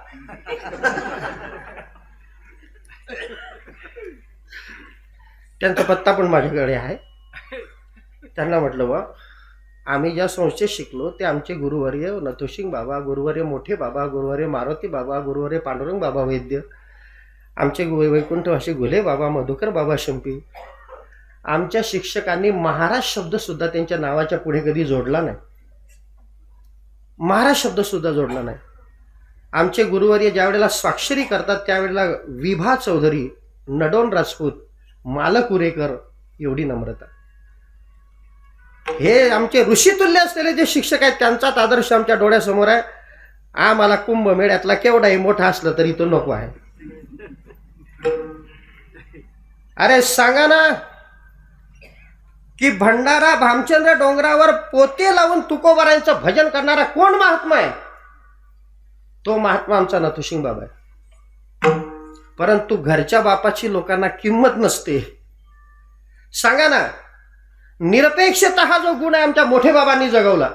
त्यांचा पत्ता पण माझ्याकडे आहे. त्यांना म्हटलं बा आम्ही ज्या संस्थेत शिकलो ते आमचे गुरुवर्य नथुसिंग बाबा, गुरुवर्य मोठे बाबा, गुरुवर्य मारुती बाबा, गुरुवर्य पांडुरंग बाबा वैद्य, आमचे वैकुंठवासी घुले बाबा, मधुकर बाबा शिंपी. आमच्या शिक्षकांनी महाराज शब्द सुद्धा त्यांच्या नावाच्या पुढे कधी जोडला नाही. महाराज शब्द सुद्धा जोडला नाही. आमचे गुरुवर्य ज्या वेळेला स्वाक्षरी करतात त्यावेळेला विभा चौधरी, नडोन राजपूत, मालक उरेकर एवढी नम्रता. हे आमचे ऋषितुल्य असलेले जे शिक्षक आहेत त्यांचाच आदर्श आमच्या डोळ्यासमोर आहे. आम्हाला कुंभमेळ्यातला केवढाही मोठा असला तरी तो नको आहे. अरे सांगा ना की भंडारा भामचंद्र डोंगरावर पोते लावून तुकोबारांचं भजन करणारा कोण महात्मा आहे. तो महात्मा आमचा नथुसिंग बाबा आहे. परंतु घरच्या बापाची लोकांना किंमत नसते. सांगा ना निरपेक्षता हा जो गुण आहे आमच्या मोठे बाबांनी जगवला.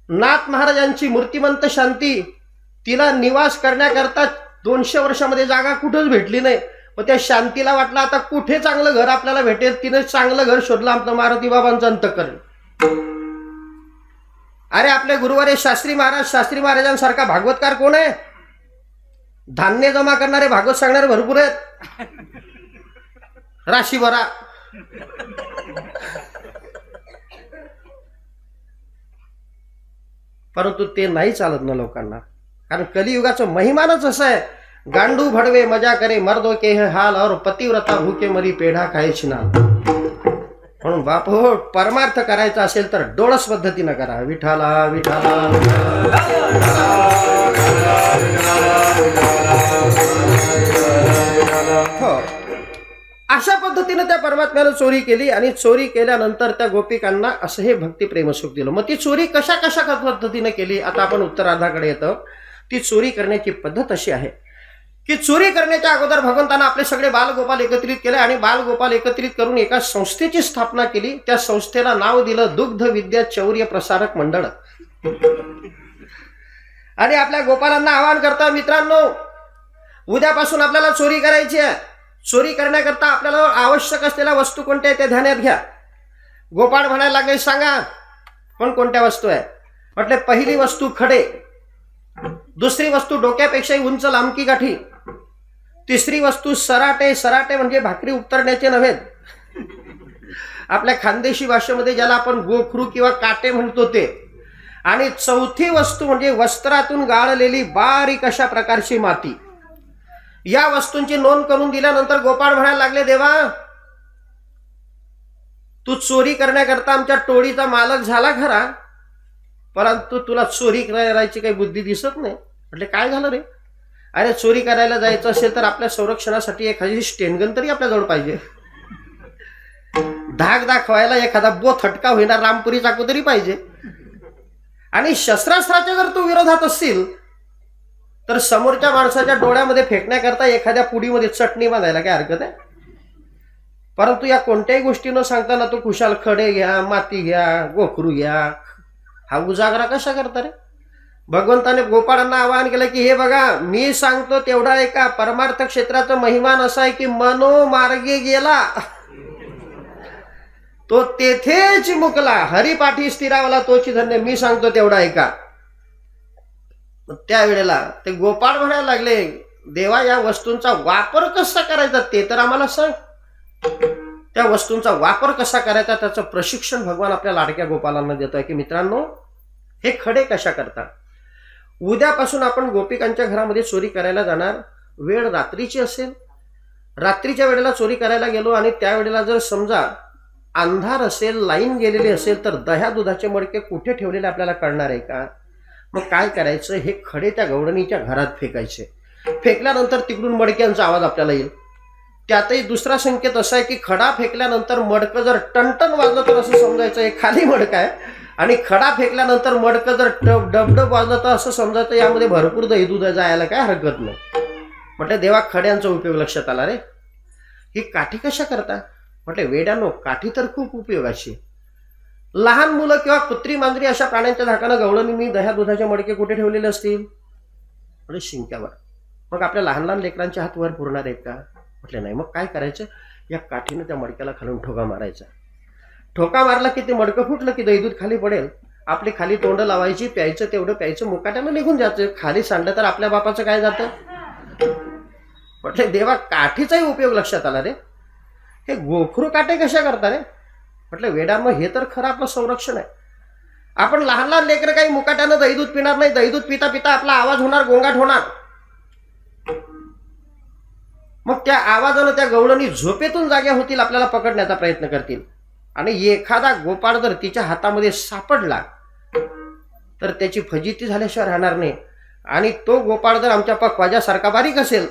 नाथ महाराजांची मूर्तिमंत शांती तिला निवास करण्याकरता 200 वर्षामध्ये जागा कुठंच भेटली नाही. मग त्या शांतीला वाटलं आता कुठे चांगलं घर आपल्याला भेटेल. तिने चांगलं घर शोधलं आमचं मारुती बाबांचं अंतःकरण. अरे आपले गुरुवारे शास्त्री महाराजांसारखा भागवतकार कोण आहे. धान्य जमा करणारे भागवत सांगणारे भरपूर आहेत. राशी भरा. परंतु ते नाही चालत ना लोकांना. कारण कलियुगाचं महिमानच असं आहे. गांडू भडवे मजा करे मर्दो के है हाल और पतिव्रता भूके मरी पेढा खाए छिनाल. म्हणून बाप हो परमार्थ करायचा असेल तर डोळस पद्धतीनं करा. विठाला विठाला हो अशा पद्धतीने त्या परमात्म्यानं चोरी केली. आणि चोरी केल्यानंतर त्या गोपिकांना असं हे भक्तिप्रेम सुख दिलं. मग ती चोरी कशा पद्धतीने केली आता आपण उत्तरार्धाकडे येतो. ती चोरी करण्याची पद्धत अशी आहे की चोरी करण्याच्या अगोदर भगवंतानं आपले सगळे बालगोपाल एकत्रित केले आणि बालगोपाल एकत्रित करून एका संस्थेची स्थापना केली. त्या संस्थेला नाव दिलं दुग्ध विद्या चौर्य प्रसारक मंडळ. आणि आपल्या गोपालांना आवाहन करता मित्रांनो उद्यापासून आपल्याला चोरी करायची आहे. चोरी करण्याकरता आपल्याला आवश्यक असलेल्या वस्तू कोणत्या आहेत ते ध्यानात घ्या. गोपाळ म्हणायला लागले सांगा पण कोणत्या वस्तू आहे. म्हटले पहिली वस्तू खडे, दुसरी वस्तू डोक्यापेक्षाही उंच लांबकी गाठी, तिसरी वस्तू सराटे. सराटे म्हणजे भाकरी उपतरण्याचे नव्हे. आपल्या खानदेशी भाषेमध्ये ज्याला आपण गोखरू किंवा काटे म्हणतो ते. आणि चौथी वस्तू म्हणजे वस्त्रातून गाळलेली बारीक अशा प्रकारची माती. या वस्तूंची नोंद करून दिल्यानंतर गोपाळ म्हणायला लागले देवा तू चोरी करण्याकरता आमच्या टोळीचा मालक झाला खरा परंतु तुला चोरी करायची काही बुद्धी दिसत नाही. म्हटले काय झालं रे. अरे चोरी करायला जायचं असेल तर आपल्या संरक्षणासाठी एखादी स्टेनगन तरी आपल्याजवळ पाहिजे. धाक दाखवायला एखादा बोथ हटका होईना रामपुरी चाकू तरी पाहिजे. आणि शस्त्रास्त्राच्या जर तू विरोधात असशील तर समोरच्या माणसाच्या डोळ्यामध्ये फेकण्याकरता एखाद्या पुडीमध्ये चटणी बांधायला काय हरकत आहे. परंतु या कोणत्याही गोष्टी न सांगताना तू कुशाल खडे घ्या, माती घ्या, गोखरू घ्या. हा उजागरा कशा करता रे. भगवंताने गोपाळांना आवाहन केलं की हे बघा मी सांगतो तेवढा एका परमार्थ क्षेत्राचं महिमान असा आहे की मनोमार्गे गेला तो तेथेच मुकला, हरिपाठी स्थिरावला तोची धन्य. मी सांगतो तेवढा ऐका. त्यावेळेला ते गोपाळ म्हणायला लागले देवा या वस्तूंचा वापर कसा करायचा ते तर आम्हाला सांग. त्या वस्तूंचा वापर कसा करायचा त्याचं प्रशिक्षण भगवान आपल्या लाडक्या गोपालांना देतोय की मित्रांनो हे खडे कशा करतात. उद्यापासून आपण गोपिकांच्या घरामध्ये चोरी करायला जाणार. वेळ रात्रीची असेल. रात्रीच्या वेळेला चोरी करायला गेलो आणि त्यावेळेला जर समजा अंधार असेल, लाईन गेलेली असेल, तर दह्या दुधाचे मडके कुठे ठेवलेले आपल्याला कळणार आहे का? मग काय करायचं, हे खडे त्या गवळणीच्या घरात फेकायचे. फेकल्यानंतर तिकडून मडक्यांचा आवाज आपल्याला येईल. त्यातही दुसरा संकेत असा आहे की खडा फेकल्यानंतर मडकं जर टणटण वाजलं तर असं समजायचं हे खाली मडकं आहे, आणि खडा फेकल्यानंतर मडकं जर डबडब वाजलं तर असं समजायचं यामध्ये भरपूर दही दूध जायला काय हरकत नाही. म्हटलं देवा, खड्यांचा उपयोग लक्षात आला रे. ही काठी कशा करता? म्हटले वेड्यानो, काठी तर खूप उपयोगाची. लहान मुलं किंवा कुत्री मांजरी अशा प्राण्यांच्या धाकानं गवळणींनी दह्या दुधाचे मडके कुठे ठेवलेले असतील? म्हणजे शिंक्यावर. मग आपल्या लहान लहान लेकरांचे हात वर पुरणार आहेत का? म्हटले नाही. मग काय करायचं, या काठीनं त्या मडक्याला खालून ठोका मारायचा. ठोका मारला की ते मडकं फुटलं की दही दूध खाली पडेल. आपली खाली तोंड लावायची, प्यायचं तेवढं प्यायचं, मुकाट्यानं निघून जायचं. खाली सांडलं तर आपल्या बापाचं काय जातं? म्हटले देवा, काठीचाही उपयोग लक्षात आला रे. हे गोखरू काटे कशा करता रे? म्हटलं वेडा, मग हे तर खरं आपलं संरक्षण आहे. आपण लहान लहान लेकरं काही मुकाट्यानं दही दूध पिणार नाही. दही दूध पिता पिता आपला आवाज होणार, गोंगाट होणार. मग त्या आवाजानं त्या गवळणी झोपेतून जाग्या होतील, आपल्याला पकडण्याचा प्रयत्न करतील. आणि एखादा गोपाळ जर तिच्या हातामध्ये सापडला तर त्याची फजिती झाल्याशिवाय राहणार नाही. आणि तो गोपाळ जर आमच्या ख्वाजासारखा बारीक असेल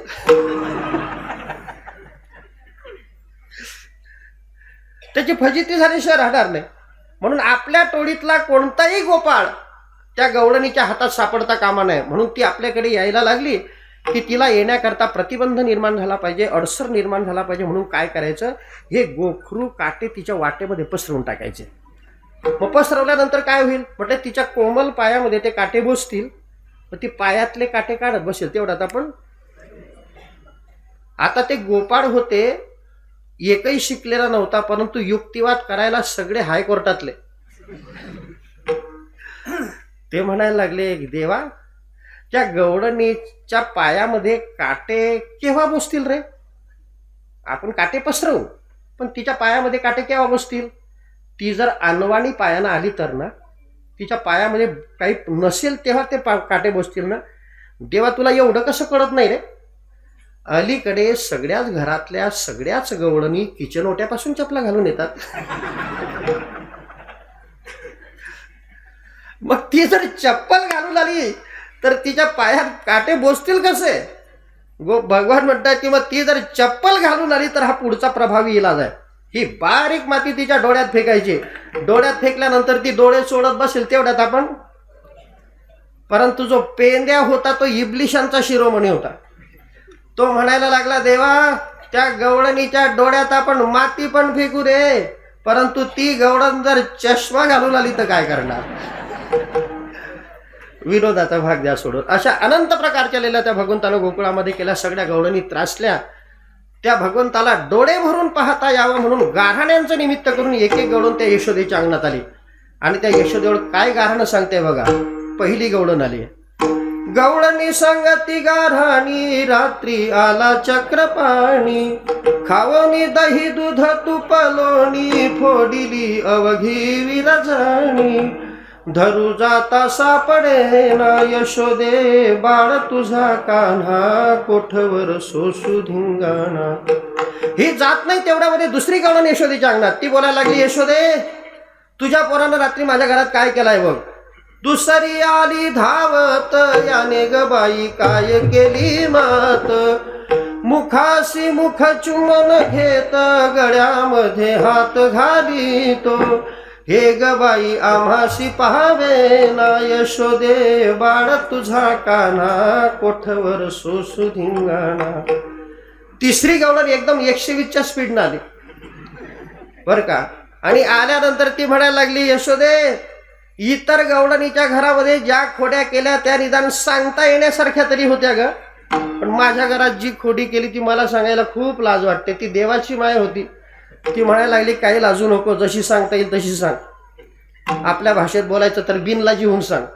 त्याची फजिती झाल्याशिवाय राहणार नाही. म्हणून आपल्या टोळीतला कोणताही गोपाळ त्या गवळणीच्या हातात सापडता कामा नये. म्हणून ती आपल्याकडे यायला लागली की तिला येण्याकरता प्रतिबंध निर्माण झाला पाहिजे, अडसर निर्माण झाला पाहिजे. म्हणून काय करायचं, हे गोखरू काटे तिच्या वाटेमध्ये पसरवून टाकायचे. मग पसरवल्यानंतर काय होईल? म्हटलं तिच्या कोमल पायामध्ये ते काटे बसतील. मग ती पायातले काटे काढत बसेल. तेवढ्यात आपण, आता ते गोपाळ होते, एकही शिकलेला नव्हता, परंतु युक्तिवाद करायला सगळे हायकोर्टातले. ते म्हणायला लागले देवा, त्या गवळणीच्या पायामध्ये काटे केव्हा बसतील रे? आपण काटे पसरवू, पण तिच्या पायामध्ये काटे केव्हा बसतील? ती जर अनवाणी पायानं आली तर ना, तिच्या पायामध्ये काही नसेल तेव्हा ते काटे बसतील ना. देवा, तुला एवढं कसं कळत नाही रे? अलीकडे सगळ्याच घरातल्या सगळ्याच गवळणी किचन ओट्यापासून चपला घालून येतात. मग ती जर चप्पल घालून आली तर तिच्या पायात काटे बोसतील कसे? भगवान म्हणतात की मग ती जर चप्पल घालून आली तर हा पुढचा प्रभावी इलाज आहे. ही बारीक माती तिच्या डोळ्यात फेकायची. डोळ्यात फेकल्यानंतर ती डोळे सोडत बसेल. तेवढ्यात आपण, परंतु जो पेंद्या होता तो इब्लिशांचा शिरोमणी होता. तो म्हणायला लागला देवा, त्या गवळणीच्या डोळ्यात आपण माती पण फेकू रे, परंतु ती गवळण जर चष्मा घालून आली तर काय करणार? विरोधाचा भाग द्या सोडून. अशा अनंत प्रकारच्या लिला त्या भगवंतानं गोकुळामध्ये केल्या. सगळ्या गवळणी त्रासल्या. त्या भगवंताला डोळे भरून पाहता यावं म्हणून गाऱ्हाण्यांचं निमित्त करून एक एक गवळण त्या यशोदेच्या अंगणात आली. आणि त्या यशोदेवर काय गाऱ्हाणं सांगते बघा. पहिली गवळण आली. गवळणी सांगती गाऱ्हाणी, रात्री आला चक्रपाणी, खावणी दही दूध तूप लोणी, फोडिली अवघी विरजणी, धरू जाता सापडे ना यशोदे, बाळ तुझा कान्हा, कोठवर सोसू धिंगाणा. ही जात नाही तेवढ्यामध्ये दुसरी गवळण यशोदेच्या अंगणात. ती बोलायला लागली, यशोदे, तुझ्या पोरानं रात्री माझ्या घरात काय केलाय बघ. दुसरी आली धावत, याने ग बाई काय केली मात, मुखाशी मुख चुंबन घेत, गळ्यामध्ये हात घालितो, हे ग बाई आम्हाशी पाहावे ना यशोदे, बाळ तुझा कान्हा, कोठवर सोसू धिंगाणा. तिसरी गवळण एकदम 120च्या स्पीडनं आली बर का. आणि आल्यानंतर ती म्हणायला लागली, यशोदे, इतर गवळणीच्या घरामध्ये ज्या खोड्या केल्या त्या निदान सांगता येण्यासारख्या तरी होत्या ग, पण माझ्या घरात जी खोडी केली ती मला सांगायला खूप लाज वाटते. ती देवाची माय होती. ती म्हणायला लागली, काही लाजू नको, जशी सांगता येईल तशी सांग. आपल्या भाषेत बोलायचं तर बिनलाजी होऊन सांग.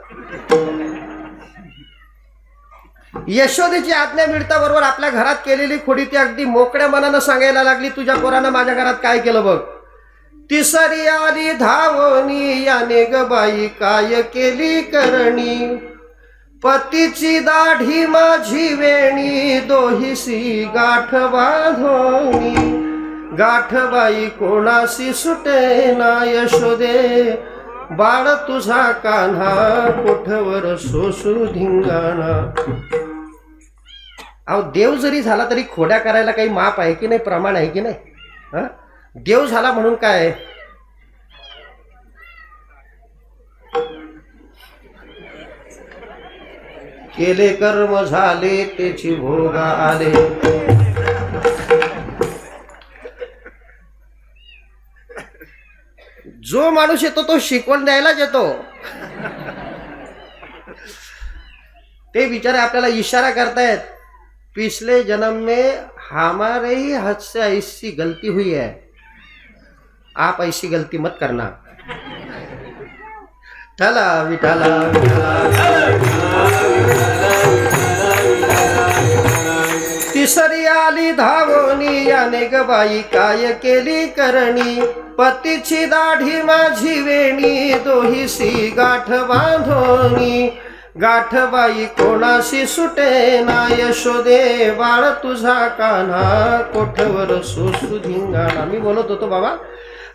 यशोदेची आज्ञा मिळता बरोबर आपल्या घरात केलेली खोडी ती अगदी मोकळ्या मनानं सांगायला लागली, तुझ्या पोरानं माझ्या घरात काय केलं बघ. तिसरी आली धावणी, याने ग बाई काय केली करणी, पतीची दाढी माझी वेणी, दोहिसी गाठ बांधोनी, गाठबाई कोणाशी सुटे ना यशोदे, बाळ तुझा कान्हा कोठवर सोसू धिंगाणा. अहो देव जरी झाला तरी खोड्या करायला काही माप आहे की नाही, प्रमाण आहे की नाही? हा, देव झाला म्हणून काय, केले कर्म झाले त्याची भोग आले. जो माणूस येतो तो शिकवण द्यायलाच येतो. ते बिचारे आपल्याला इशारा करतायत, पिछले जन्म में हमारे ही हाथ से ऐसी गलती हुई है, आप ऐसी गलती मत करना. ठला विठाला तिसरी आली धावणी, याने ग बाई काय केली करणी, पतीची दाढी माझी वेणी, दोहीसी गाठ बांधोनी. गाठबाई कोणाशी सुटे ना यशोदे, बाळ तुझा कान्हा कोठवर सोसू धिंगाणा. मी बोलत होतो बाबा,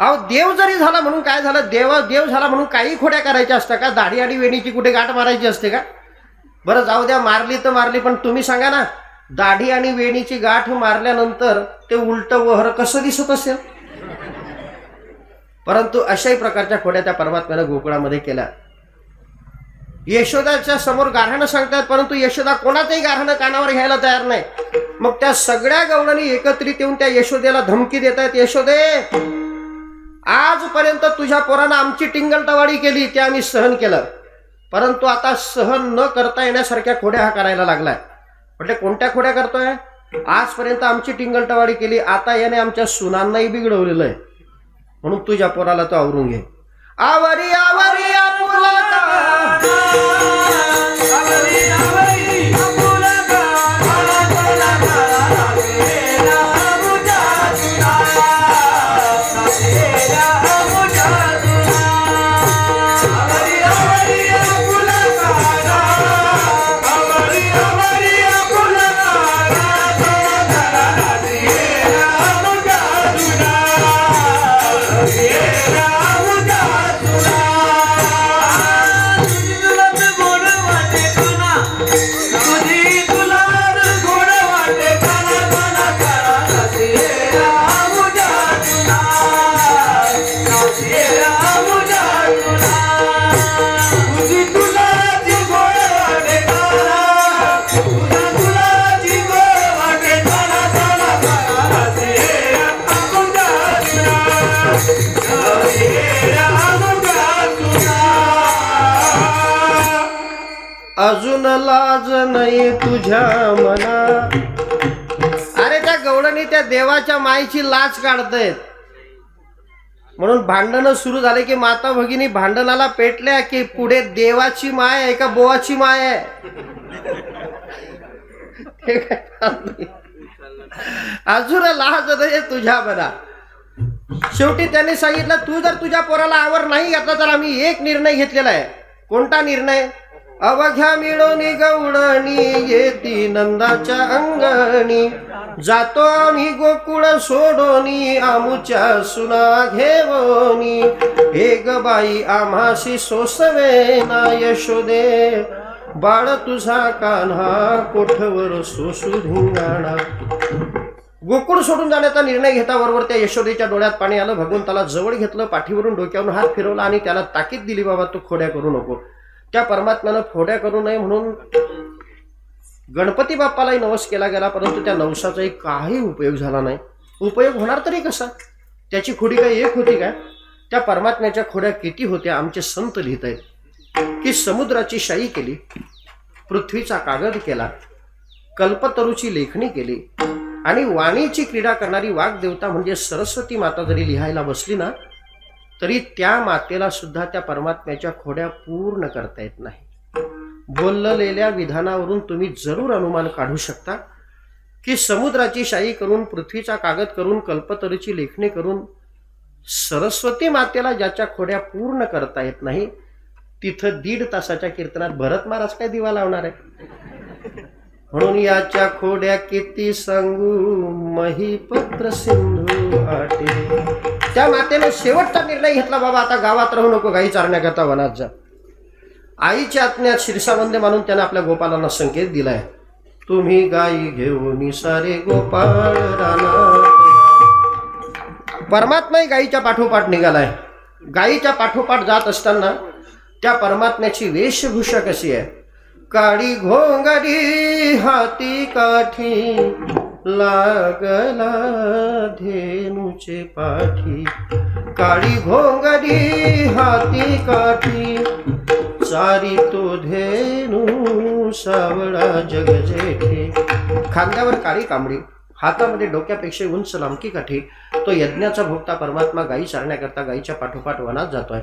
अहो देव जरी झाला म्हणून काय झालं, देव झाला म्हणून काही खोड्या करायच्या असतात का? दाढी आणि वेणीची कुठे गाठ मारायची असते का? बरं जाऊ द्या, मारली तर मारली, पण तुम्ही सांगा ना, दाढी आणि वेणीची गाठ मारल्यानंतर ते उलट वहर कसं दिसत असेल? परंतु अशाही प्रकारच्या खोड्या त्या परमात्म्यानं गोकुळामध्ये केल्या. यशोदाच्या समोर गाऱ्हाणं सांगतात, परंतु यशोदा कोणाचंही गाऱ्हाणं कानावर घ्यायला तयार नाही. मग त्या सगळ्या गवळणी एकत्रित येऊन त्या यशोदेला धमकी देत आहेत, यशोदे आजपर्यंत तुझ्या पोरानं आमची टिंगलटवाडी केली, ते आम्ही सहन केलं, परंतु आता सहन न करता येण्यासारख्या खोड्या हा करायला लागलाय. म्हटले कोणत्या खोड्या करतोय? आजपर्यंत आमची टिंगलटवाडी केली, आता याने आमच्या सुनांनाही बिघडवलेलं आहे, म्हणून तुझ्या पोराला तो आवरून घे. आवरी आवरी आपुलका, अजून लाज नाही तुझ्या मना. अरे त्या गवळणी त्या देवाच्या मायेची लाज काढतायत, म्हणून भांडणं सुरू झाले की माता भगिनी भांडणाला पेटल्या की पुढे देवाची माय आहे का बोवाची माय आहे? अजून लाज नाही तुझ्या मना. शेवटी त्यांनी सांगितलं, तू जर तुझ्या पोराला आवर नाही घातला तर आम्ही एक निर्णय घेतलेला आहे. कोणता निर्णय? अवघ्या मिळवणी गवळणी येती नंदाच्या अंगणी, जातो आम्ही गोकुळ सोडोनी आमुच्या सुना घेवोनी. हे ग बाई आम्हाशी सोसवे ना यशोदे, बाळ तुझा कान्हा कोठवर सोसू धिंगाणा. गोकुळ सोडून जाण्याचा निर्णय घेता बरोबर त्या यशोदेच्या डोळ्यात पाणी आलं. भगवंताला जवळ घेतलं, पाठीवरून डोक्यावरून हात फिरवला आणि त्याला ताकीद दिली, बाबा तू खोड्या करू नको. त्या परमात्म्यानं खोड्या करू नये म्हणून गणपती बाप्पालाही नवस केला गेला, परंतु त्या नवसाचाही काही उपयोग झाला नाही. उपयोग होणार तरी कसा? त्याची खोडी काय एक होती काय? त्या परमात्म्याच्या खोड्या किती होत्या? आमचे संत लिहित आहेत की समुद्राची शाई केली, पृथ्वीचा कागद केला, कल्पतरूची लेखणी केली आणि वाणीची क्रीडा करणारी वाग्देवता म्हणजे सरस्वती माता जरी लिहायला बसली ना, तरी त्या मातेला सुद्धा त्या परमात्म्याच्या खोड्या पूर्ण करता येत नाही. बोललेल्या विधानावरून तुम्ही जरूर अनुमान काढू शकता की समुद्राची शाई करून, पृथ्वीचा कागद करून, कल्पतरूची लेखणी करून सरस्वती मातेला ज्याच्या खोड्या पूर्ण करता येत नाही, तिथं 1.5 तासाच्या कीर्तनात भरत महाराज काय दिवा लावणार आहे? म्हणून याच्या खोड्या किती सांगू महीपत्र सिंधू आटे. त्या मातेने शेवटचा निर्णय घेतला, बाबा आता गावात राहू नको, गाई चारण्याकरता वनात जा. आईच्या आज्ञात शिरसावंदे मानून त्याने आपल्या गोपालांना संकेत दिलाय, तुम्ही गाई घेऊन सारे गोपाळ रानात. परमात्माही गाईच्या पाठोपाठ निघालाय. गाईच्या पाठोपाठ जात असताना त्या परमात्म्याची वेशभूषा कशी आहे? काळी घोंगडी हाती काठी लागला धेनुचे पाठी. काळी घोंगडी हाती काठी चारी तो धेनू सावळा जग जेठे. खांद्यावर काळी कांबडी, हातामध्ये डोक्यापेक्षा उंच लांबकी काठी. तो यज्ञाचा भोगता परमात्मा गायी चारण्याकरता गायीच्या पाठोपाठ वनात जातोय.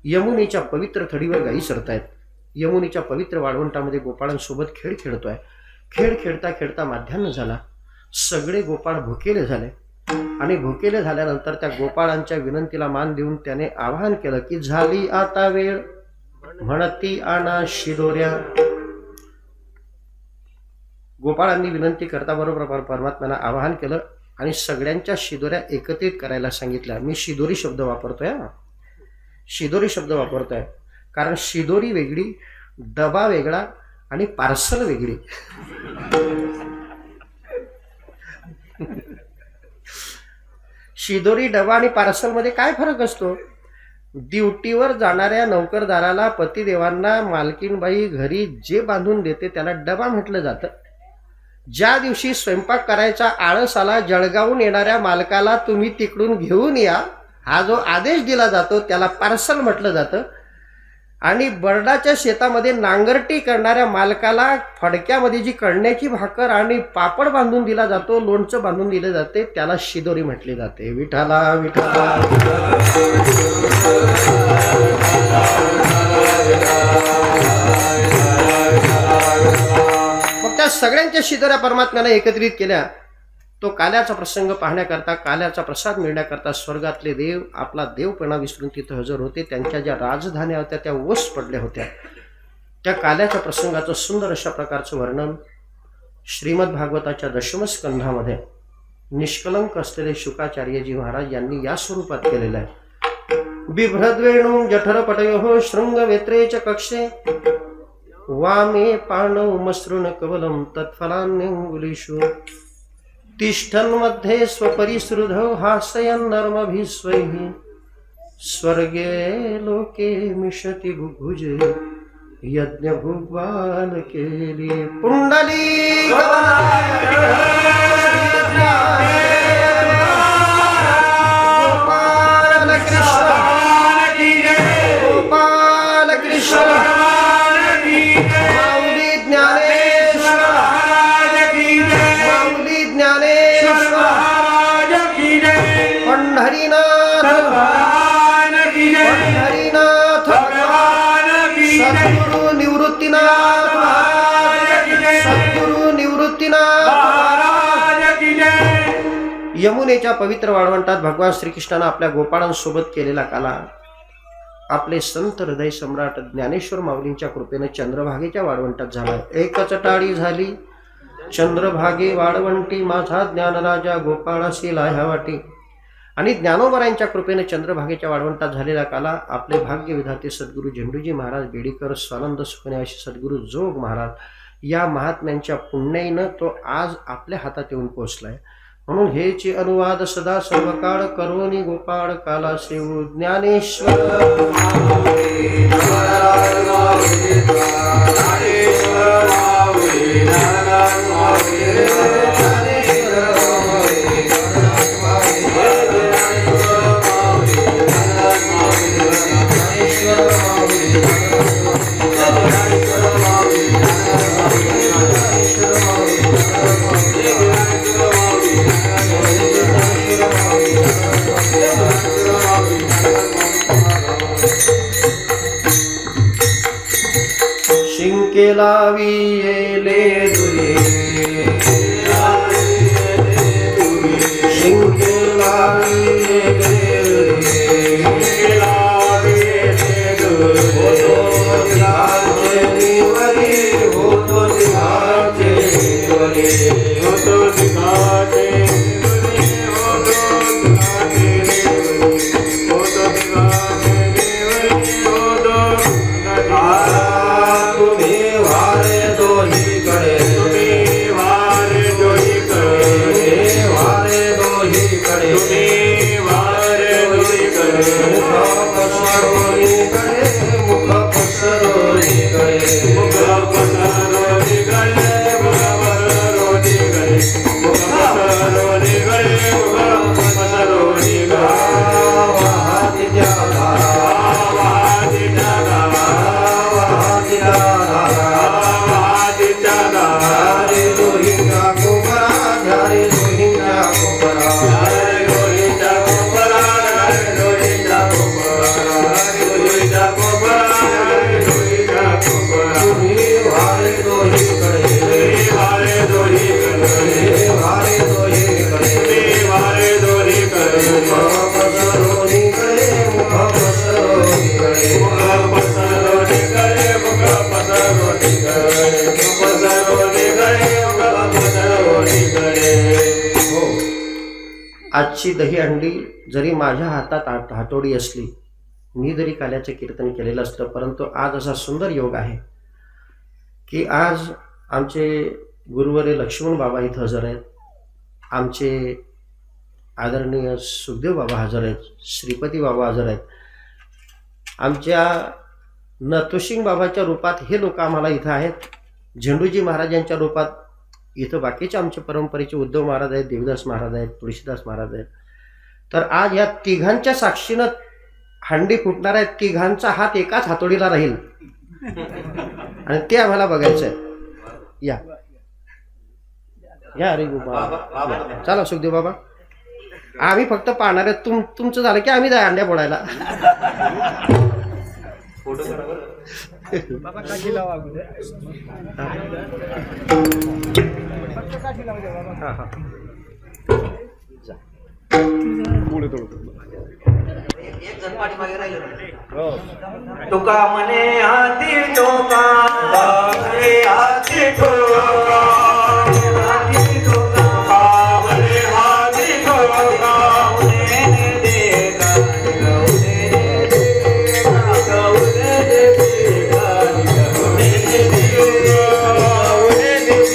यमुनेच्या पवित्र थडीवर गायी सरतायत. यमुनेच्या पवित्र वाळवंटामध्ये गोपाळांसोबत खेळ खेळतोय. खेळ खेळता खेळता माध्यान्ह झाला. सगळे गोपाळ भुकेले झाले आणि भुकेले झाल्यानंतर त्या गोपाळांच्या विनंतीला मान देऊन त्याने आवाहन केलं की झाली आता वेळ, म्हणती आणा शिदोऱ्या. गोपाळांनी विनंती करता बरोबर परमात्म्यानं आवाहन केलं आणि सगळ्यांच्या शिदोऱ्या एकत्रित करायला सांगितल्या. मी शिदोरी शब्द वापरतोय, शिदोरी शब्द वापरतोय कारण शिदोरी वेगळी, डबा वेगळा आणि पार्सल वेगळी. शिदोरी, डबा आणि पार्सल मध्ये काय फरक असतो? ड्युटीवर जाणाऱ्या नौकरदाराला पतिदेवांना मालकीनबाई घरी जे बांधून देते त्याला डबा म्हटलं जातं. ज्या दिवशी स्वयंपाक करायचा आळस आला, जळगावून येणाऱ्या मालकाला तुम्ही तिकडून घेऊन या हा जो आदेश दिला जातो त्याला पार्सल म्हटलं जातं. आणि बर्डाच्या शेतामध्ये नांगरटी करणाऱ्या मालकाला फडक्यामध्ये जी कळण्याची भाकर आणि पापड बांधून दिला जातो, लोणचं बांधून दिले जाते, त्याला शिदोरी म्हटली जाते. विठाला विठाला. मग त्या सगळ्यांच्या शिदोऱ्या परमात्म्याने एकत्रित केल्या. तो काल्याचा प्रसंग पाहण्याकरता, काल्याचा प्रसाद मिळण्याकरता स्वर्गातले देव आपला देवपणा विसरून तिथं हजर होते. त्यांच्या ज्या राजधान्या होत्या त्या ओस पडल्या होत्या. त्या काल्याच्या प्रसंगाचं सुंदर अशा प्रकारचं वर्णन श्रीमद भागवताच्या दशमस्कंधामध्ये निष्कलंक असलेले शुकाचार्यजी महाराज यांनी या स्वरूपात केलेलं आहे. बिभ्रद्वेणू जठरपटयो शृंगवेत्रेच कक्षे वामे पाणौ मसृण कवलं तत्फलान्यंगुलीषु तिष्ठन्मध्ये स्वपरिसृधौ हासयन्नर्मभिस्वैः स्वर्गे लोके मिषति बुभुजे यज्ञभुग्वाल केली. पुंडली गोपाल कृष्ण, गोपाल कृष्ण, माऊली ज्ञानेश्वर, माऊली ज्ञानेश्वर, पंढरीनाथ, पंढरीनाथ, सद्गुरु निवृत्तीनाथ, सद्गुरु निवृत्तीनाथ. यमुनेच्या पवित्र वाळवंटात भगवान श्रीकृष्णानं आपल्या गोपाळांसोबत केलेला काला आपले संत हृदय सम्राट ज्ञानेश्वर माऊलींच्या कृपेने चंद्रभागेच्या वाळवंटात झाला. एकच टाळी झाली चंद्रभागे वाळवंटी, माझा ज्ञानराजा गोपाळाशी लाह्या वाटी. आणि ज्ञानोबरायांच्या कृपेने चंद्रभागेच्या वाळवंटात झालेला काला आपले भाग्य विधाते सद्गुरू झेंडूजी महाराज बेडीकर, स्वानंद सुखन्यासी सद्गुरू जोग महाराज या महात्म्यांच्या पुण्याईनं तो आज आपल्या हातात येऊन पोहोचलाय. म्हणून हेची अनुवाद सदा सर्वकाळ करोनी गोपाळ काला सेवू ज्ञानेश्वर. शिंके लावी येले दुरे, शिंके लावी येले दुरे, होतो दिवाचे निवरी, होतो दिवाचे आजची दहीहंडी जरी माझ्या हातात हातोडी असली, मी जरी काल्याचे कीर्तन केलेलं असतं, परंतु आज असा सुंदर योग आहे की आज आमचे गुरुवर्य लक्ष्मण बाबा इथं हजर आहेत, आमचे आदरणीय सुखदेव बाबा हजर आहेत, श्रीपती बाबा हजर आहेत, आमच्या नतोशिंग बाबाच्या रूपात हे लोक आम्हाला इथं आहेत, झेंडूजी महाराजांच्या रूपात इथं बाकीचे आमचे परंपरेचे उद्धव महाराज आहेत, देवदास महाराज आहेत, तुळशीदास महाराज आहेत. तर आज या तिघांच्या साक्षीनं हंडी फुटणार आहे. तिघांचा हात एकाच हातोडीला राहील आणि ते आम्हाला बघायचं आहे. या या अरे बाबा, चला सुखदेव बाबा, आम्ही फक्त पाहणार आहे. तुमचं झालं की आम्ही जाय अंड्या फोडायला. बाबा काठी लावा अगोदर. काठी लावू दे बाबा. हा हा पुढे थोडं तुका मने हाती ठोका, बापरे हाती ठोका, हाती ठोका, बापरे हाती ठोका, उन्हे दे गौने दे गौने दे गौने दे गौने दे गौने दे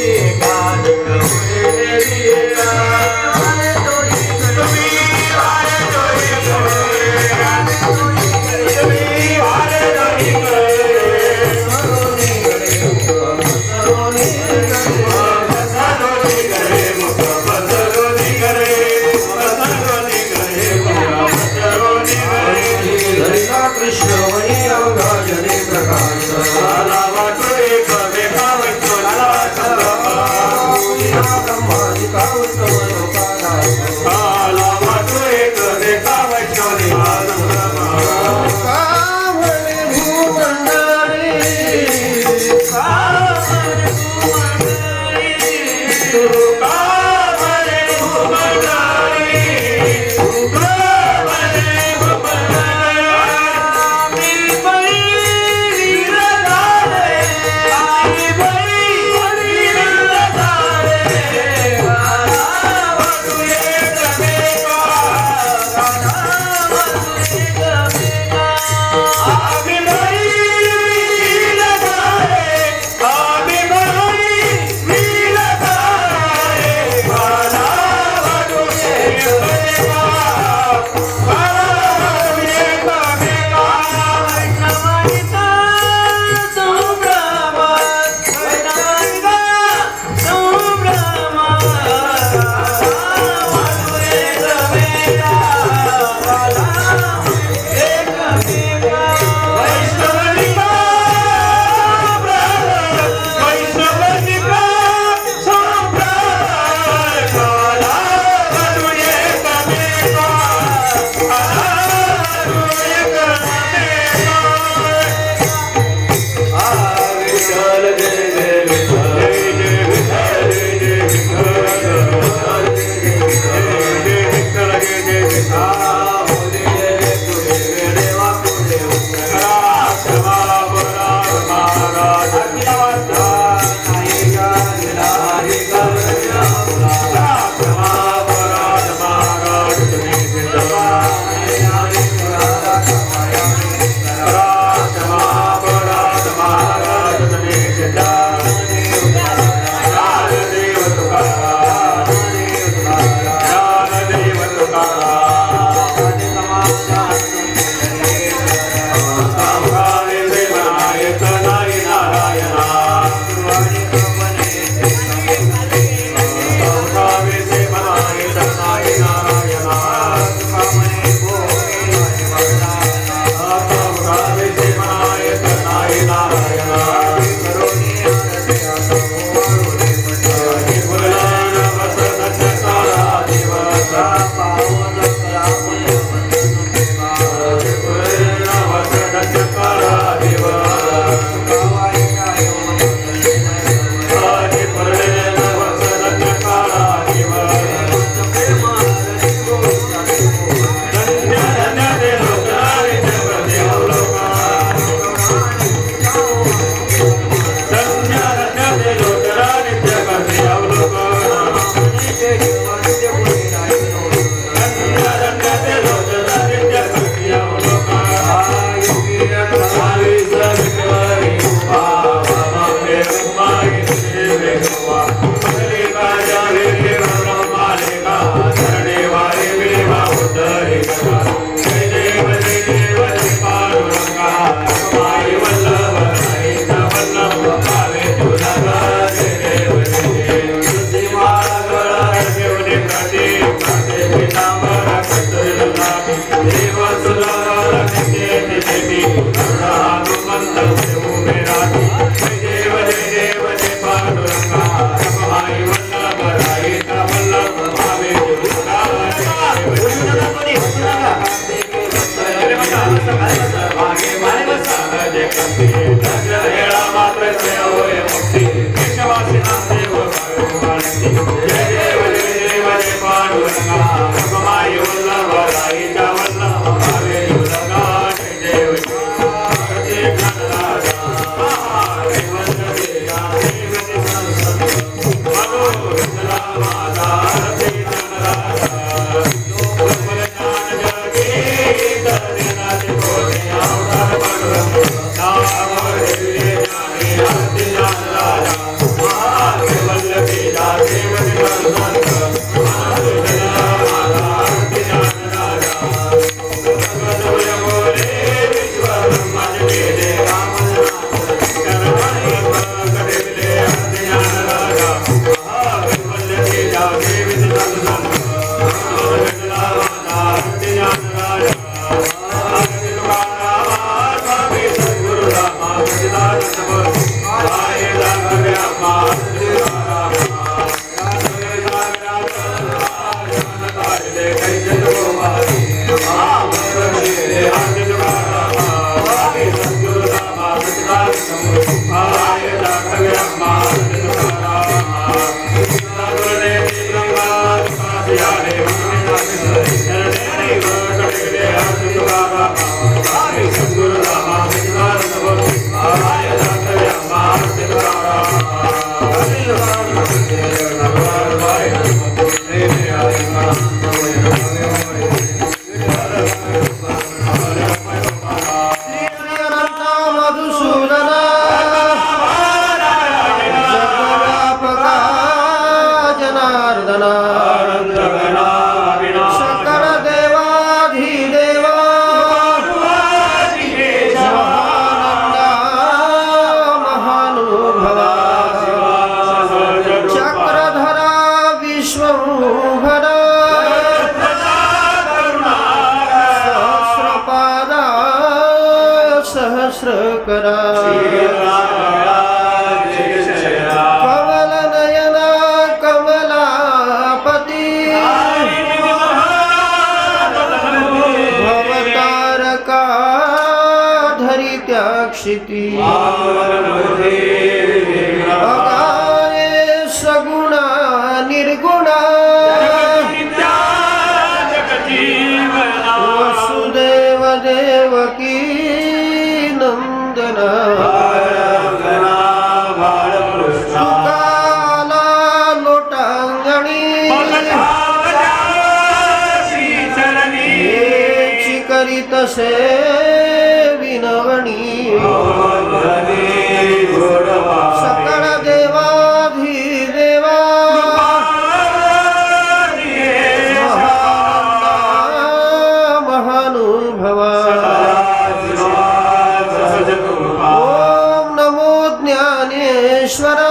अगाये सगुणा निर्गुणा वसुदेव देवकी नंदना तुकाला लोटांगणी चिकरित से विनवणी सकळ देवाधिदेवा महानुभवा ओम नमो ज्ञानेश्वर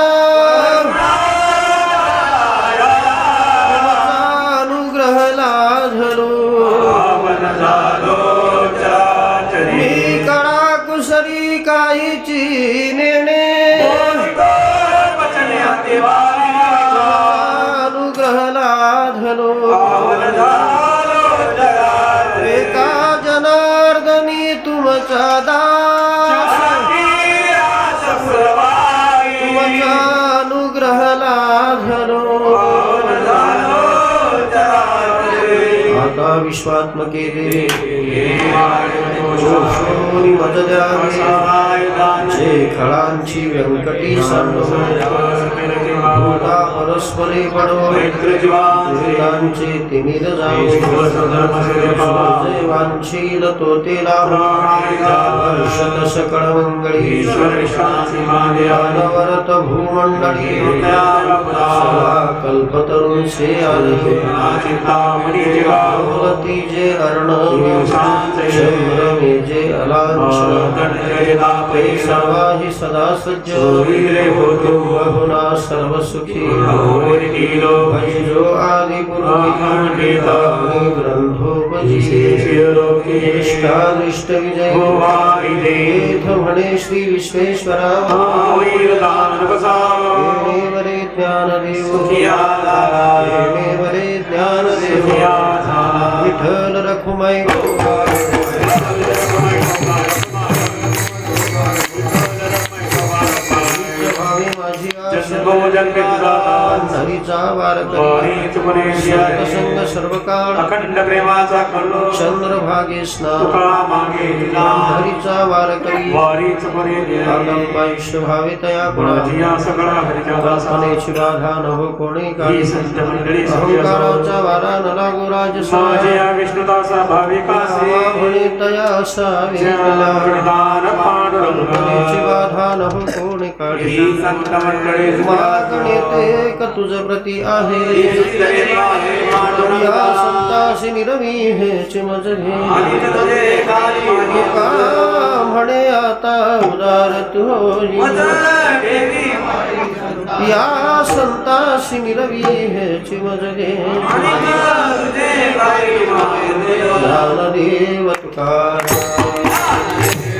अनुग्रह लाधलो मी कळा कुसरी काहीची नेणे अनुग्रह लाधलो एका जनार्दनी तुमचा दास तुमचा अनुग्रह लाधलो आता विश्वात्मके देवी मत द्यावे जे खळांची व्यंकटी सांडो भूता परस्परे पडो दुरितांचे तिमिर जावो जे वांछील तो ते लाभो वर्षत सकळ मंगळी अनवरत भूमंडळी सदा कल्पतरुण से आले भगवती जे अर्णव चंद्र में जे अलांछन सर्वाहि सदा सज्ज बहुना सर्वसुखी भजो आदि पुरुषी ग्रंथोपजी इष्टादृष्ट विजय म्हणे श्री विश्वेश्वरा वरे ज्ञानदेव वरे ज्ञानदेव विठ्ठल रखुमाई हरीचा वार संग सर्वकाळ अखंड प्रेमाचा चंद्रभागे स्नान हरीचा वार करी आगंबाईश भावे तया कल्पनेची बाधा न हो कोणी काही अहंकाराचा वारा न लागो राज विष्णुदासा भाविकासे तया असावे कल्पनेची बाधा न हो कोणी काढी मागणे का तुझ प्रती आहे या संतासी निरवी हेच मजले म्हणे आता उदार तू या संतासी निरवी हेच मजले ज्ञानदेव तुकाराम